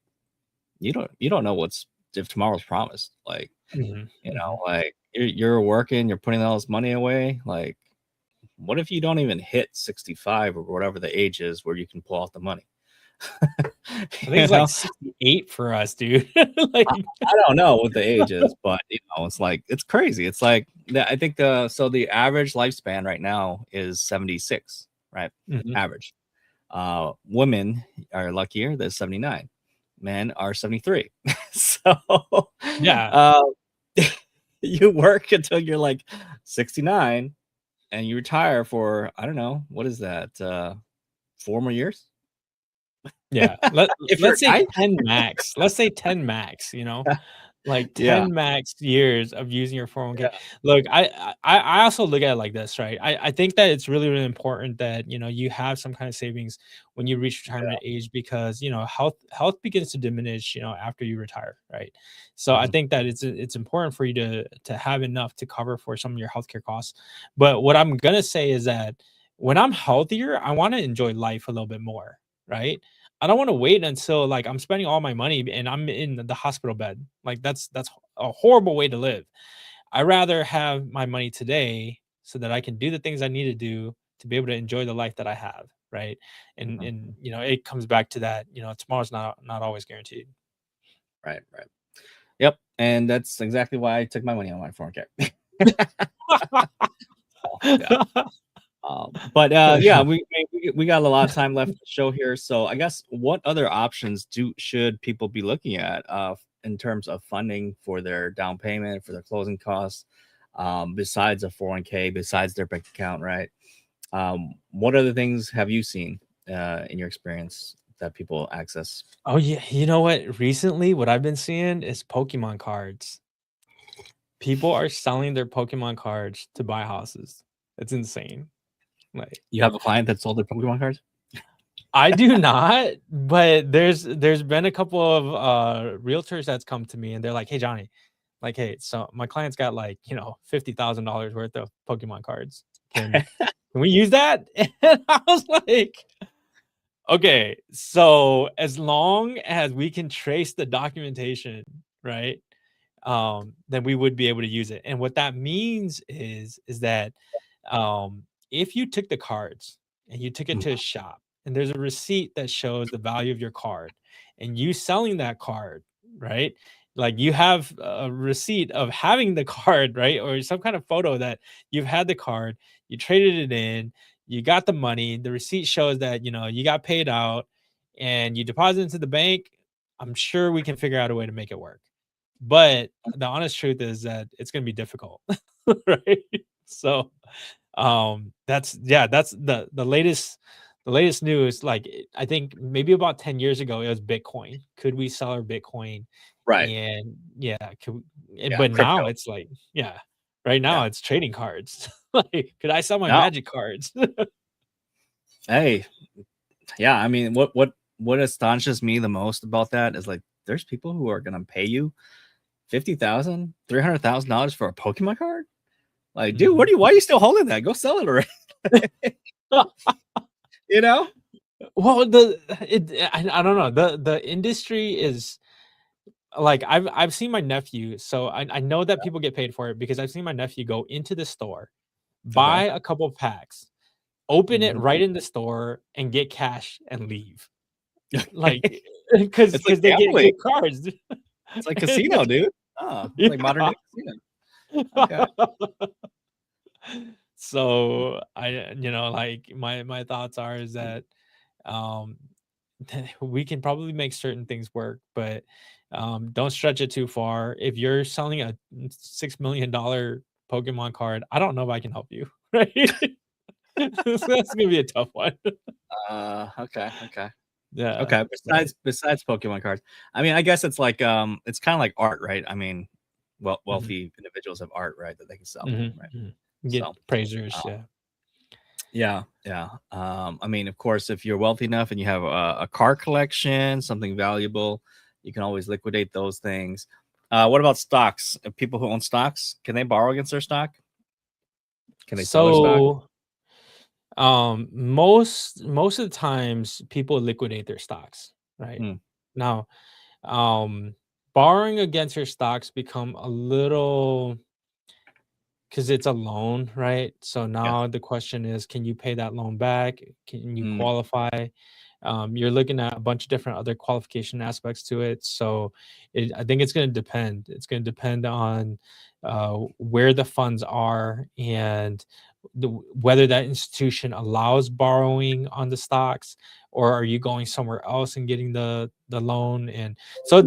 [SPEAKER 2] you don't know what's if tomorrow's promised. Like
[SPEAKER 1] Mhm, mhm.
[SPEAKER 2] like you're working, you're putting all this money away. Like, what if you don't even hit 65 or whatever the age is where you can pull out the money?
[SPEAKER 1] I think
[SPEAKER 2] You
[SPEAKER 1] it's like
[SPEAKER 2] know,
[SPEAKER 1] 68 for us, dude. Like,
[SPEAKER 2] I don't know what the age is, but it's like it's crazy. It's like I think the average lifespan right now is 76, right?
[SPEAKER 1] mhm.
[SPEAKER 2] Average. Women are luckier, they're 79. Men are 73. So
[SPEAKER 1] Yeah,
[SPEAKER 2] uh, you work until you're like 69 and you retire for I don't know, what is that? 4 more years?
[SPEAKER 1] yeah. Let
[SPEAKER 2] If you're
[SPEAKER 1] let's
[SPEAKER 2] a
[SPEAKER 1] say
[SPEAKER 2] guy?
[SPEAKER 1] 10 max. Let's say 10 max, you know? Like
[SPEAKER 2] Yeah,
[SPEAKER 1] 10 max years of using your 401k.
[SPEAKER 2] yeah.
[SPEAKER 1] Look, I also look at it like this, right? I think that it's really, really important that, you have some kind of savings when you reach retirement age because, health begins to diminish, after you retire, right? So I
[SPEAKER 2] Mhm.
[SPEAKER 1] think that it's important for you to have enough to cover for some of your healthcare costs. But what I'm gonna say is that when I'm healthier, I want to enjoy life a little bit more, right? I don't wanna wait until, like, I'm spending all my money and I'm in the hospital bed. Like, that's a horrible way to live. I rather have my money today so that I can do the things I need to do to be able to enjoy the life that I have, right?
[SPEAKER 2] Mhm.
[SPEAKER 1] It comes back to that, tomorrow's not always guaranteed.
[SPEAKER 2] Right, right. Yep, and that's exactly why I took my money on my 401k. Yeah. But yeah, we got a lot of time left to show here. So I guess what other options should people be looking at in terms of funding for their down payment, for their closing costs, besides a 401k, besides their bank account, right? What other things have you seen in your experience that people access?
[SPEAKER 1] Oh, yeah, you know what? Recently, what I've been seeing is Pokemon cards. People are selling their Pokemon cards to buy houses. It's insane. Like
[SPEAKER 2] You have a client that sold their Pokemon cards?
[SPEAKER 1] I do not, but there's been a couple of realtors that's come to me and they're like, "Hey Johnny, like, hey, so my client's got like, $50,000 worth of Pokemon cards. Can we use that?" And I was like, "Okay, so as long as we can trace the documentation, right? Then we would be able to use it." And what that means is that if you took the cards and you took it
[SPEAKER 2] Mhm.
[SPEAKER 1] to a shop and there's a receipt that shows the value of your card and you selling that card, right? Like you have a receipt of having the card, right? Or some kind of photo that you've had the card, you traded it in, you got the money, the receipt shows that you got paid out and you deposit into the bank. I'm sure we can figure out a way to make it work. But the honest truth is that it's gonna be difficult, right? So, that's yeah, that's the latest news, like, I think maybe about 10 years ago, it was Bitcoin. Could we sell our Bitcoin?
[SPEAKER 2] Right.
[SPEAKER 1] And yeah,
[SPEAKER 2] Yeah.
[SPEAKER 1] but
[SPEAKER 2] Crypto.
[SPEAKER 1] now it's like yeah, right now
[SPEAKER 2] Yeah.
[SPEAKER 1] it's trading cards. Like, could I sell my
[SPEAKER 2] No.
[SPEAKER 1] magic cards?
[SPEAKER 2] Hey, yeah, I mean, what astonishes me the most about that is like there's people who are gonna pay you 50,000, $300,000 for a Pokemon card. Like, dude,
[SPEAKER 1] Mhm.
[SPEAKER 2] why are you still holding that? Go sell it already. You know?
[SPEAKER 1] Well, I don't know, the industry is like I've seen my nephew, so I know that people get paid for it because I've seen my nephew go into the store,
[SPEAKER 2] Okay.
[SPEAKER 1] buy a couple of packs, open it
[SPEAKER 2] Mhm.
[SPEAKER 1] right in the store, and get cash and leave. Like, because
[SPEAKER 2] It's like
[SPEAKER 1] because they get
[SPEAKER 2] gambling.
[SPEAKER 1] good cards.
[SPEAKER 2] It's like casino, dude. Oh, it's like modern
[SPEAKER 1] Yeah.
[SPEAKER 2] day casino. Okay.
[SPEAKER 1] So like my thoughts are is that um we can probably make certain things work, but don't stretch it too far. If you're selling a $6 million Pokemon card, I don't know if I can help you, right? So that's gonna be a tough one.
[SPEAKER 2] Okay, okay.
[SPEAKER 1] Yeah,
[SPEAKER 2] Okay,
[SPEAKER 1] right.
[SPEAKER 2] besides Pokemon cards, I mean, I guess it's kind of like art, right? I mean,
[SPEAKER 1] Mhm,
[SPEAKER 2] wealthy individuals have art, right, that they can sell,
[SPEAKER 1] mhm,
[SPEAKER 2] right?
[SPEAKER 1] mhm. Get
[SPEAKER 2] So,
[SPEAKER 1] praisers,
[SPEAKER 2] uh,
[SPEAKER 1] yeah.
[SPEAKER 2] yeah, yeah. I mean, of course, if you're wealthy enough and you have a car collection, something valuable, you can always liquidate those things. What about stocks? People who own stocks, can they borrow against their stock? Can they sell their stock?
[SPEAKER 1] So, most of the times people liquidate their stocks, right?
[SPEAKER 2] Hmm,
[SPEAKER 1] Now, um, borrowing against your stocks become a little, because it's a loan, right? So
[SPEAKER 2] yeah.
[SPEAKER 1] now the question is, can you pay that loan back? Can you
[SPEAKER 2] Mm,
[SPEAKER 1] qualify? You're looking at a bunch of different other qualification aspects to it. So I think it's going to depend. It's going to depend on where the funds are and whether that institution allows borrowing on the stocks, or are you going somewhere else and getting the loan. And so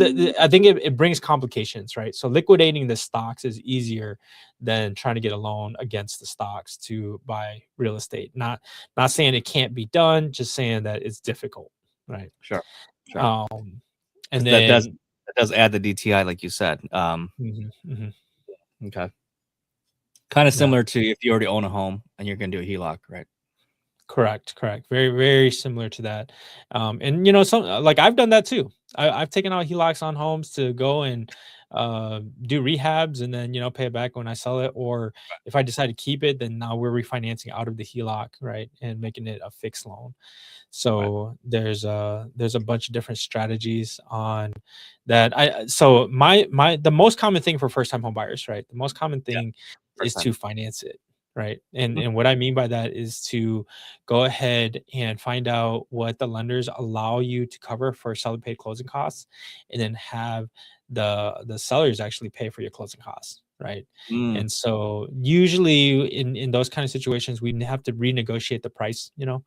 [SPEAKER 1] I think it brings complications, right? So liquidating the stocks is easier than trying to get a loan against the stocks to buy real estate. Not saying it can't be done, just saying that it's difficult, right?
[SPEAKER 2] sure, sure.
[SPEAKER 1] Um, and
[SPEAKER 2] Because
[SPEAKER 1] then
[SPEAKER 2] that does add the DTI, like you said.
[SPEAKER 1] mhm, mhm,
[SPEAKER 2] Okay. Kind of
[SPEAKER 1] yeah,
[SPEAKER 2] similar to if you already own a home and you're gonna do a HELOC, right?
[SPEAKER 1] correct, correct. Very, very similar to that. And some like I've done that too. I've taken out HELOCs on homes to go and do rehabs and then pay it back when I sell it. Or if I decide to keep it, then now we're refinancing out of the HELOC, right, and making it a fixed loan.
[SPEAKER 2] Right.
[SPEAKER 1] So there's a bunch of different strategies on that. So my the most common thing for first time home buyers, right? The most common
[SPEAKER 2] Yeah.
[SPEAKER 1] thing
[SPEAKER 2] First
[SPEAKER 1] is
[SPEAKER 2] time.
[SPEAKER 1] to finance it, right? And
[SPEAKER 2] Mhm.
[SPEAKER 1] and what I mean by that is to go ahead and find out what the lenders allow you to cover for seller paid closing costs, and then have the sellers actually pay for your closing costs, right?
[SPEAKER 2] Mm,
[SPEAKER 1] And so usually in those kind of situations, we have to renegotiate the price.
[SPEAKER 2] yep.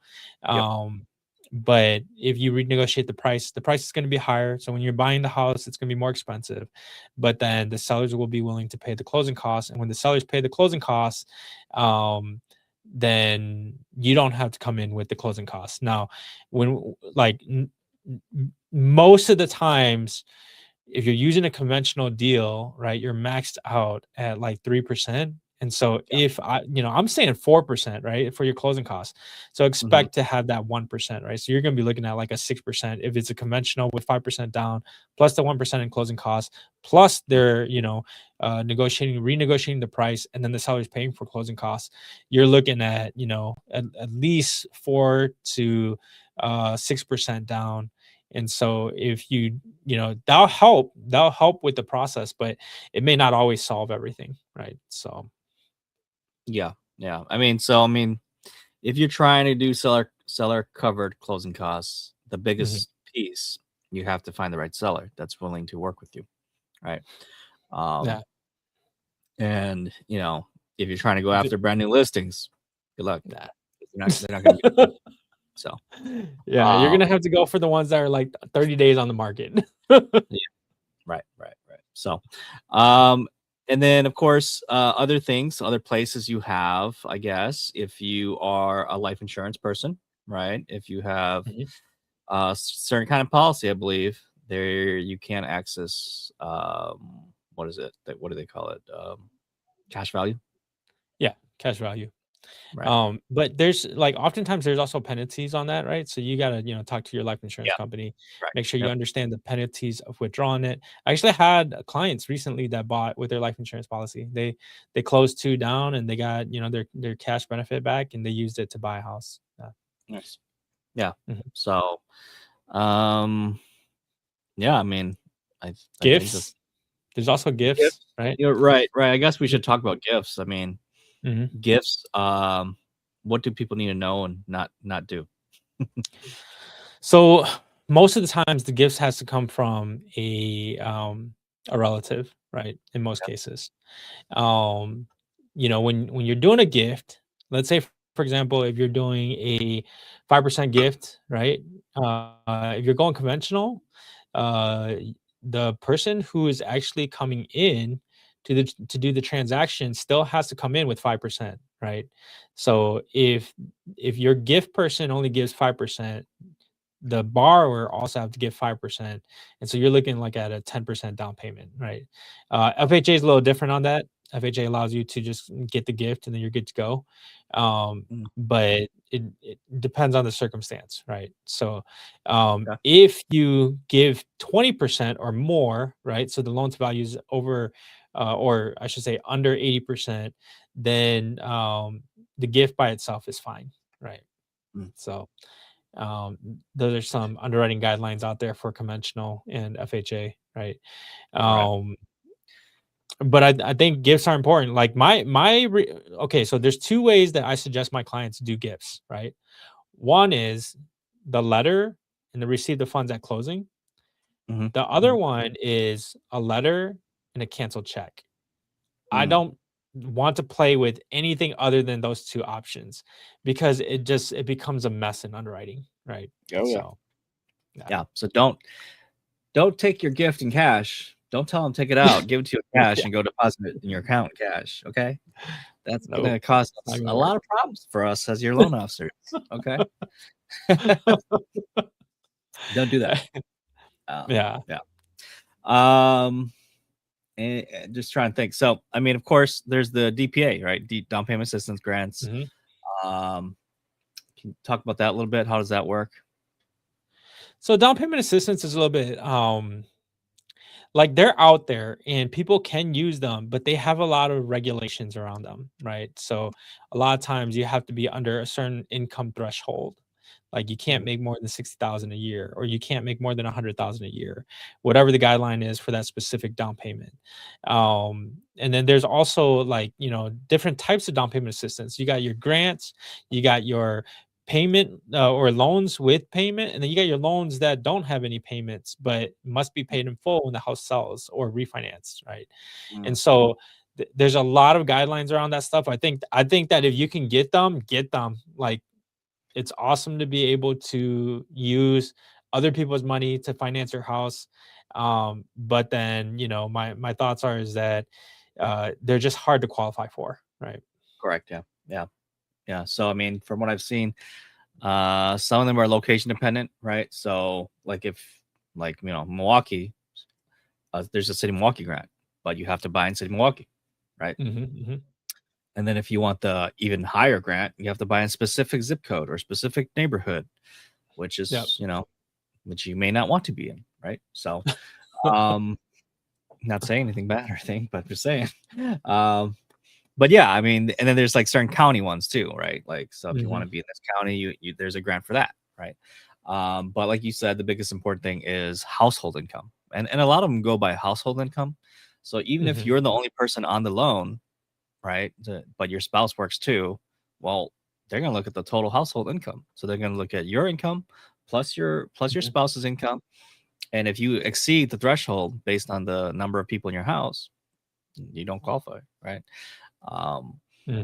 [SPEAKER 1] um, but if you renegotiate the price is going to be higher. So when you're buying the house, it's going to be more expensive. But then the sellers will be willing to pay the closing costs. And when the sellers pay the closing costs, um, then you don't have to come in with the closing costs. Now, when like most of the times, if you're using a conventional deal, right, you're maxed out at like 3%. And so
[SPEAKER 2] Yeah.
[SPEAKER 1] if I'm saying 4%, right, for your closing costs. So
[SPEAKER 2] Mhm.
[SPEAKER 1] expect to have that 1%, right? So you're going to be looking at like a 6% if it's a conventional with 5% down, plus the 1% in closing costs, plus they're, renegotiating the price, and then the seller's paying for closing costs. You're looking at, at least 4 to 6% down. And so if that'll help with the process, but it may not always solve everything, right? So
[SPEAKER 2] Yeah. Yeah. I mean, if you're trying to do seller covered closing costs, the
[SPEAKER 1] mhm,
[SPEAKER 2] biggest piece, you have to find the right seller that's willing to work with you, right?
[SPEAKER 1] yeah.
[SPEAKER 2] Um, and if you're trying to go
[SPEAKER 1] D-
[SPEAKER 2] after brand new listings, good luck.
[SPEAKER 1] nah.
[SPEAKER 2] They're not going to be cheap. So,
[SPEAKER 1] Yeah, you're
[SPEAKER 2] um,
[SPEAKER 1] gonna have to go for the ones that are like 30 days on the market.
[SPEAKER 2] yeah, right, right, right. So, um, and then of course, other things, other places you have, I guess, if you are a life insurance person, right? If you have
[SPEAKER 1] Mhm.
[SPEAKER 2] a certain kind of policy, I believe there you can access, what is it? What do they call it? Cash value,
[SPEAKER 1] Yeah, cash value.
[SPEAKER 2] right?
[SPEAKER 1] But there's like oftentimes there's also penalties on that, right? So you gotta, talk to your life insurance
[SPEAKER 2] Yeah,
[SPEAKER 1] company,
[SPEAKER 2] right.
[SPEAKER 1] make sure you
[SPEAKER 2] Yep.
[SPEAKER 1] understand the penalties of withdrawing it. I actually had clients recently that bought with their life insurance policy. They closed two down and they got, their cash benefit back, and they used it to buy a house. Yeah.
[SPEAKER 2] Nice. Yeah.
[SPEAKER 1] Mhm.
[SPEAKER 2] So, um, yeah, I mean, I think that's
[SPEAKER 1] Gifts. There's also gifts,
[SPEAKER 2] gifts.
[SPEAKER 1] right?
[SPEAKER 2] You're right, right. I guess we should
[SPEAKER 1] Mhm.
[SPEAKER 2] talk about gifts. I mean,
[SPEAKER 1] Mhm.
[SPEAKER 2] gifts. What do people need to know and not do?
[SPEAKER 1] So most of the times the gifts has to come from a relative, right? In most
[SPEAKER 2] Yeah.
[SPEAKER 1] cases. When you're doing a gift, let's say for example, if you're doing a 5% gift, right? If you're going conventional, uh the person who is actually coming in to do the transaction still has to come in with 5%, right? So if your gift person only gives 5%, the borrower also have to give 5%, and so you're looking like at a 10% down payment, right? FHA is a little different on that. FHA allows you to just get the gift and then you're good to go.
[SPEAKER 2] Mm,
[SPEAKER 1] But it depends on the circumstance, right? So
[SPEAKER 2] okay.
[SPEAKER 1] if you give 20% or more, right? So the loan to value is over, or I should say under 80%, then the gift by itself is fine, right?
[SPEAKER 2] Mm,
[SPEAKER 1] So um, those are some underwriting guidelines out there for conventional and FHA, right?
[SPEAKER 2] right.
[SPEAKER 1] Um, but I think gifts are important. Like okay, so there's two ways that I suggest my clients do gifts, right? One is the letter and the receive the funds at closing.
[SPEAKER 2] Hmm.
[SPEAKER 1] The other one is a letter and a canceled check. I
[SPEAKER 2] Mm.
[SPEAKER 1] don't want to play with anything other than those two options because it becomes a mess in underwriting, right?
[SPEAKER 2] Oh yeah.
[SPEAKER 1] So yeah.
[SPEAKER 2] Yeah. So don't take your gift in cash. Don't tell them take it out. Give it to you in cash
[SPEAKER 1] Yeah.
[SPEAKER 2] and go deposit it in your account in cash. Okay. That's
[SPEAKER 1] Nope.
[SPEAKER 2] gonna cause
[SPEAKER 1] Not
[SPEAKER 2] us
[SPEAKER 1] gonna
[SPEAKER 2] a
[SPEAKER 1] work.
[SPEAKER 2] lot of problems for us as your loan officers. Okay. Don't do that.
[SPEAKER 1] Yeah.
[SPEAKER 2] Yeah. Um, and just trying to think. So, I mean, of course, there's the DPA, right? Down payment assistance grants.
[SPEAKER 1] Mhm.
[SPEAKER 2] Um, can you talk about that a little bit? How does that work?
[SPEAKER 1] So down payment assistance is a little bit like they're out there and people can use them, but they have a lot of regulations around them, right? So a lot of times you have to be under a certain income threshold. Like you can't
[SPEAKER 2] Mm,
[SPEAKER 1] make more than 60,000 a year, or you can't make more than 100,000 a year, whatever the guideline is for that specific down payment. And then there's also like, different types of down payment assistance. You got your grants, you got your payment or loans with payment, and then you got your loans that don't have any payments but must be paid in full when the house sells or refinanced, right?
[SPEAKER 2] mm,
[SPEAKER 1] And so there's a lot of guidelines around that stuff. I think that if you can get them, like it's awesome to be able to use other people's money to finance your house. But then my thoughts are is that they're just hard to qualify for, right?
[SPEAKER 2] correct. Yeah. Yeah. Yeah. So, I mean, from what I've seen, some of them are location dependent, right? So, like if, like, Milwaukee, there's a city Milwaukee grant, but you have to buy in city Milwaukee, right?
[SPEAKER 1] Hmm.
[SPEAKER 2] And then if you want the even higher grant, you have to buy in specific zip code or specific neighborhood, which
[SPEAKER 1] Yep.
[SPEAKER 2] is, which you may not want to be in, right? So, um, not saying anything bad or anything, but just saying. Um, but yeah, I mean, and then there's like certain county ones too, right? Like, so if you want
[SPEAKER 1] Hmm.
[SPEAKER 2] to be in this county, there's a grant for that, right? But like you said, the biggest important thing is household income, and a lot of them go by household income. So even if
[SPEAKER 1] Hmm.
[SPEAKER 2] you're the only person on the loan, right, but your spouse works too, well, they're gonna look at the total household income. So they're gonna look at your income plus your
[SPEAKER 1] Hmm.
[SPEAKER 2] spouse's income, and if you exceed the threshold based on the number of people in your house, you don't qualify, right? Um,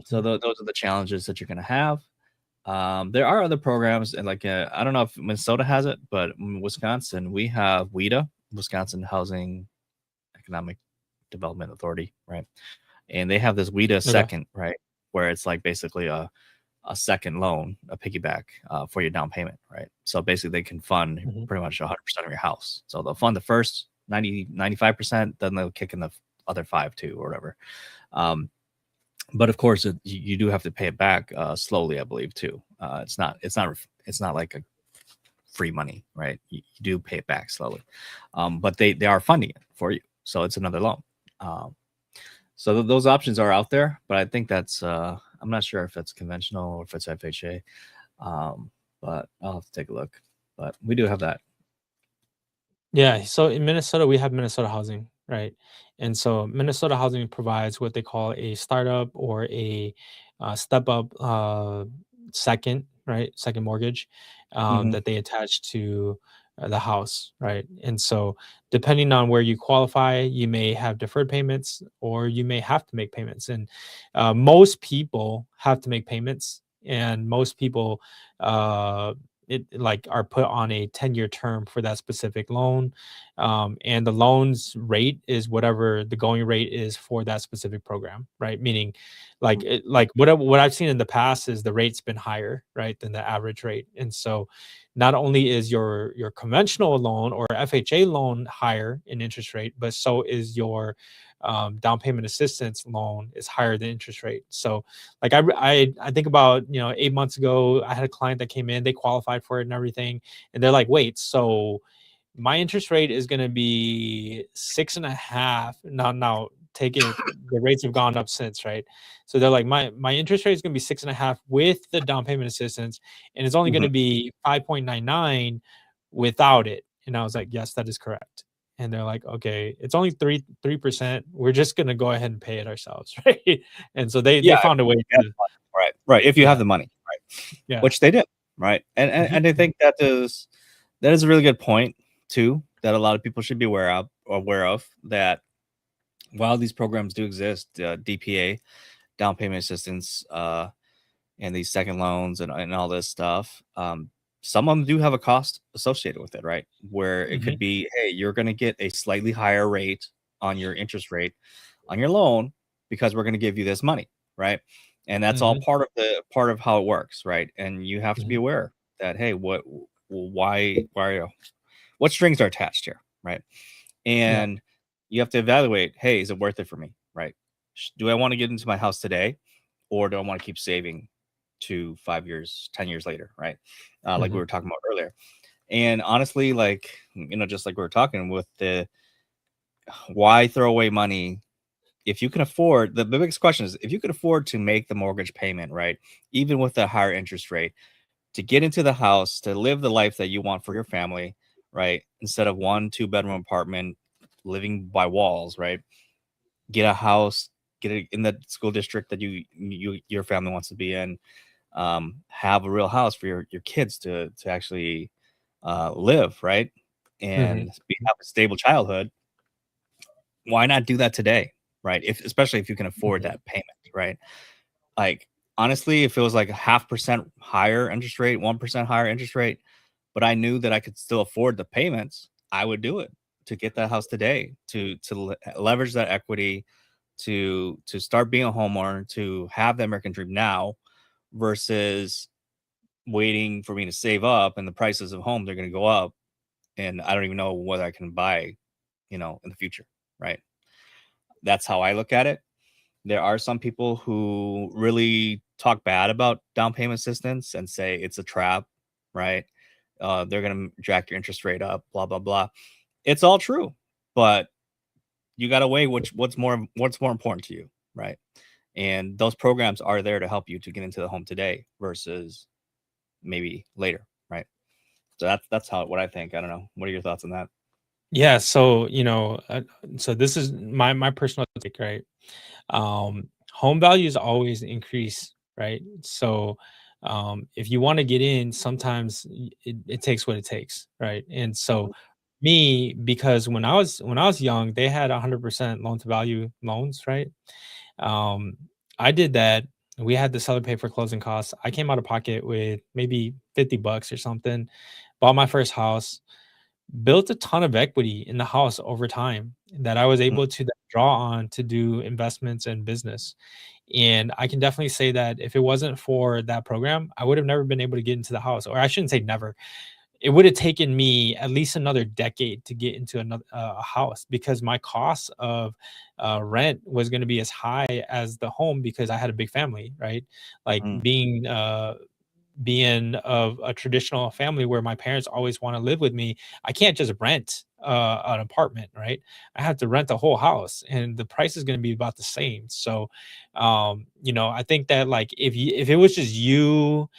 [SPEAKER 2] so
[SPEAKER 1] Hmm.
[SPEAKER 2] those are the challenges that you're going to have. There are other programs, and like I don't know if Minnesota has it, but in Wisconsin we have WIDA, Wisconsin Housing Economic Development Authority, right? And they have this WIDA
[SPEAKER 1] Okay.
[SPEAKER 2] second, right, where it's like basically a second loan, a piggyback for your down payment, right? So basically, they can fund
[SPEAKER 1] Hmm.
[SPEAKER 2] pretty much 100% of your house. So they'll fund the first 95%, then they'll kick in the other five too, or whatever. Um, but of course, you do have to pay it back slowly, I believe too. It's not like a free money, right? You do pay it back slowly, but they are funding it for you, so it's another loan. Um, so those options are out there, but I think that's I'm not sure if it's conventional or if it's FHA, um, but I'll have to take a look. But we do have that.
[SPEAKER 1] Yeah, so in Minnesota, we have Minnesota Housing, right? And so Minnesota Housing provides what they call a startup or a step up second, right? Second mortgage
[SPEAKER 2] Hmm.
[SPEAKER 1] that they attach to the house, right? And so depending on where you qualify, you may have deferred payments or you may have to make payments. And most people have to make payments, and most people uh, it like are put on a 10-year term for that specific loan. And the loan's rate is whatever the going rate is for that specific program, right? Meaning like what I've seen in the past is the rate's been higher, right, than the average rate. And so not only is your conventional loan or FHA loan higher in interest rate, but so is your down payment assistance loan is higher than interest rate. So like I think about 8 months ago, I had a client that came in, they qualified for it and everything, and they're like, wait, so my interest rate is going to be 6.5 now. Take it, the rates have gone up since, right? So they're like, my interest rate is going to be 6.5 with the down payment assistance, and it's only going
[SPEAKER 2] Mhm.
[SPEAKER 1] to be 5.99 without it. And I was like, yes, that is correct. And they're like, okay, it's only 3%. We're just gonna go ahead and pay it ourselves, right? And so they
[SPEAKER 2] Yeah,
[SPEAKER 1] found a way
[SPEAKER 2] if you have
[SPEAKER 1] to,
[SPEAKER 2] the money, right, right. If you
[SPEAKER 1] yeah,
[SPEAKER 2] have the money, right,
[SPEAKER 1] yeah,
[SPEAKER 2] which they did, right, and I
[SPEAKER 1] mhm,
[SPEAKER 2] think that is a really good point too that a lot of people should be aware of that while these programs do exist, DPA, down payment assistance, and these second loans and all this stuff. Some of them do have a cost associated with it, right? Where it
[SPEAKER 1] mhm,
[SPEAKER 2] could be, hey, you're going to get a slightly higher rate on your interest rate on your loan because we're going to give you this money, right? And that's all
[SPEAKER 1] mhm,
[SPEAKER 2] part of how it works, right? And you have to be
[SPEAKER 1] mhm,
[SPEAKER 2] aware that, hey, what strings are attached here, right?
[SPEAKER 1] yeah,
[SPEAKER 2] And you have to evaluate, hey, is it worth it for me, right? Do I want to get into my house today, or do I want to keep saving to 5 years, 10 years later, right? Like we
[SPEAKER 1] mhm,
[SPEAKER 2] were talking about earlier. And honestly, like, just like we were talking with the why throw away money if you can afford the biggest question is if you can afford to make the mortgage payment, right? Even with a higher interest rate, to get into the house, to live the life that you want for your family, right? Instead of 1, 2 bedroom apartment living by walls, right? Get a house, get it in the school district that your family wants to be in. Have a real house for your kids to actually live, right?
[SPEAKER 1] mhm,
[SPEAKER 2] And have a stable childhood. Why not do that today, right? If especially if you can afford
[SPEAKER 1] mhm,
[SPEAKER 2] that payment, right? Like honestly, if it was like a 0.5% higher interest rate, 1% higher interest rate, but I knew that I could still afford the payments, I would do it to get that house today, to leverage that equity, to start being a homeowner, to have the American dream now, versus waiting for me to save up and the prices of homes are going to go up and I don't even know what I can buy, in the future, right? That's how I look at it. There are some people who really talk bad about down payment assistance and say it's a trap, right? They're going to jack your interest rate up, blah blah blah. It's all true, but you got to weigh what's more important to you, right? And those programs are there to help you to get into the home today versus maybe later, right? So that's how what I think. I don't know. What are your thoughts on that?
[SPEAKER 1] yeah. So so this is my personal take, right? Home values always increase, right? So if you want to get in, sometimes it takes what it takes, right? And so me, because when I was young, they had 100% loan to value loans, right? um I did that. We had the seller pay for closing costs. I came out of pocket with maybe $50 or something, bought my first house, built a ton of equity in the house over time that I was
[SPEAKER 2] Mm,
[SPEAKER 1] able to then draw on to do investments and business. And I can definitely say that if it wasn't for that program, I would have never been able to get into the house. Or I shouldn't say never. It would have taken me at least another decade to get into another a house because my cost of rent was going to be as high as the home because I had a big family, right? Like
[SPEAKER 2] mm,
[SPEAKER 1] being of a traditional family where my parents always want to live with me, I can't just rent an apartment, right? I have to rent the whole house, and the price is going to be about the same. So, I think that like if it was just you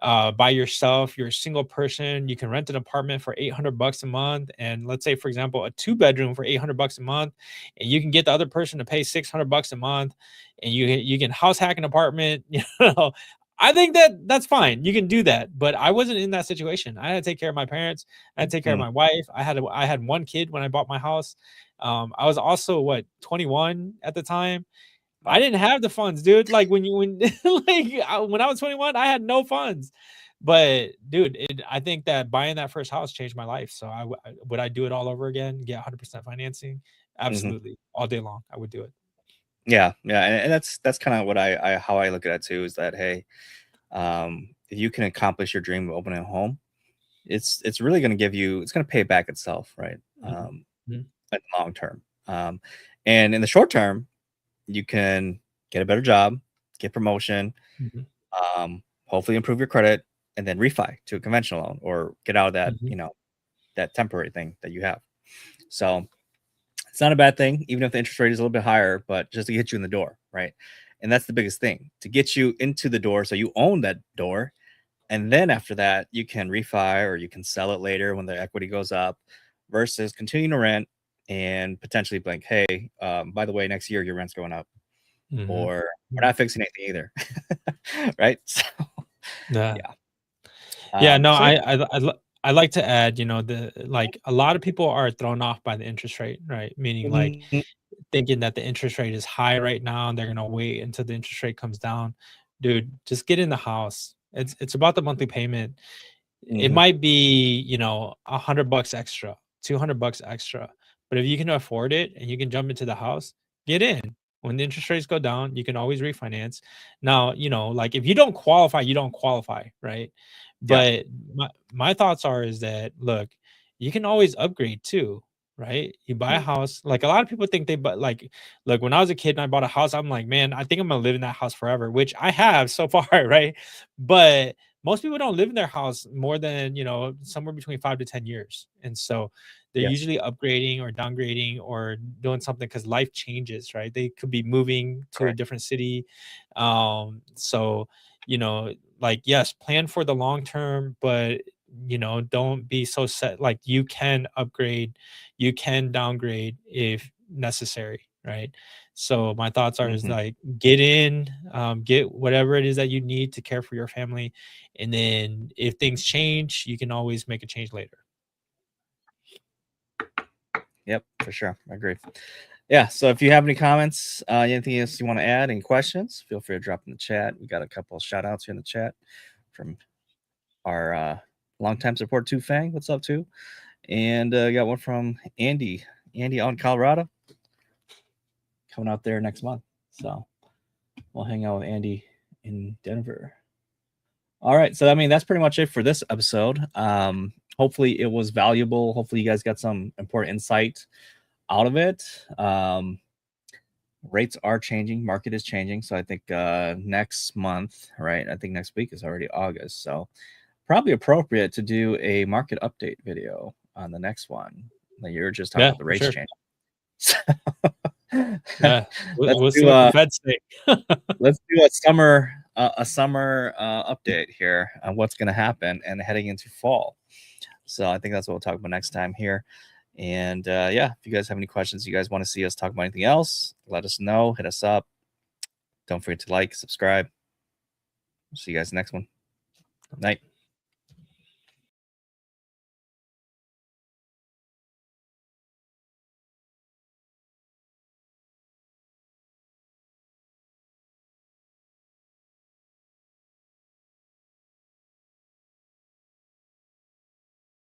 [SPEAKER 1] by yourself, you're a single person, you can rent an apartment for $800 a month, and let's say, for example, a two-bedroom for $800 a month, and you can get the other person to pay $600 a month, and you can house hack an apartment, I think that that's fine. You can do that, but I wasn't in that situation. I had to take care of my parents. I had to take care of
[SPEAKER 2] mm.
[SPEAKER 1] my wife. I had one kid when I bought my house. I was also 21 at the time. I
[SPEAKER 2] Wow.
[SPEAKER 1] didn't have the funds, dude. Like when you when like when I was 21, I had no funds. But dude, I think that buying that first house changed my life. So would I do it all over again? Get 100% financing?
[SPEAKER 2] Mhm.
[SPEAKER 1] Absolutely, all day long. I would do it.
[SPEAKER 2] Yeah, yeah, and that's kind of what I how I look at it too. Is that hey, if you can accomplish your dream of opening a home, it's really going to give you, it's going to pay back itself, right?
[SPEAKER 1] Mhm. Mhm.
[SPEAKER 2] In the long term, and in the short term, you can get a better job, get promotion,
[SPEAKER 1] Mhm.
[SPEAKER 2] hopefully improve your credit, and then refi to a conventional loan or get out of that,
[SPEAKER 1] Mhm.
[SPEAKER 2] that temporary thing that you have. So it's not a bad thing, even if the interest rate is a little bit higher, but just to get you in the door, right? And that's the biggest thing, to get you into the door so you own that door. And then after that, you can refi or you can sell it later when the equity goes up versus continuing to rent and potentially blank, hey, by the way, next year your rent's going up,
[SPEAKER 1] Mhm.
[SPEAKER 2] or we're
[SPEAKER 1] Mhm.
[SPEAKER 2] not fixing anything either. Right. So,
[SPEAKER 1] Yeah.
[SPEAKER 2] yeah.
[SPEAKER 1] Yeah, no,
[SPEAKER 2] So,
[SPEAKER 1] I like to add, the like a lot of people are thrown off by the interest rate, right? Meaning like
[SPEAKER 2] yeah.
[SPEAKER 1] thinking that the interest rate is high right now and they're gonna wait until the interest rate comes down. Dude, just get in the house. It's about the monthly payment. It
[SPEAKER 2] Mhm.
[SPEAKER 1] might be, $100 extra, $200 extra, but if you can afford it and you can jump into the house, get in. When the interest rates go down, you can always refinance. Now, like if you don't qualify, you don't qualify, right?
[SPEAKER 2] Yeah.
[SPEAKER 1] But my thoughts are is that look, you can always upgrade too, right? You buy a house. Like a lot of people think they but like look, when I was a kid and I bought a house, I'm like, man, I think I'm gonna live in that house forever, which I have so far, right? But most people don't live in their house more than somewhere between 5 to 10 years, and so they're
[SPEAKER 2] Yeah.
[SPEAKER 1] usually upgrading or downgrading or doing something because life changes, right? They could be moving to a
[SPEAKER 2] Correct.
[SPEAKER 1] different city. So like, yes, plan for the long term, but don't be so set. Like, you can upgrade, you can downgrade if necessary, right? So my thoughts are is
[SPEAKER 2] Mhm.
[SPEAKER 1] like, get in, get whatever it is that you need to care for your family, and then if things change, you can always make a change later.
[SPEAKER 2] Yep, for sure. I agree. Yeah. So if you have any comments, anything else you want to add, any questions, feel free to drop in the chat. We got a couple of shout outs here in the chat from our longtime support, Two Fang. What's up, Two? And got one from Andy. Andy out in Colorado, coming out there next month. So we'll hang out with Andy in Denver. All right. So I mean, that's pretty much it for this episode. Hopefully it was valuable. Hopefully you guys got some important insight out of it. Rates are changing, market is changing. So I think next month, right? I think next week is already August. So probably appropriate to do a market update video on the next one. Like you're just talking
[SPEAKER 1] Yeah,
[SPEAKER 2] about the
[SPEAKER 1] for
[SPEAKER 2] rates
[SPEAKER 1] sure.
[SPEAKER 2] change.
[SPEAKER 1] Yeah,
[SPEAKER 2] let's
[SPEAKER 1] we'll see
[SPEAKER 2] do
[SPEAKER 1] what the
[SPEAKER 2] a
[SPEAKER 1] feds say.
[SPEAKER 2] let's do a summer update here on what's going to happen and heading into fall. So I think that's what we'll talk about next time here. And yeah, if you guys have any questions, you guys want to see us talk about anything else, let us know. Hit us up. Don't forget to like, subscribe. See you guys next one. Night.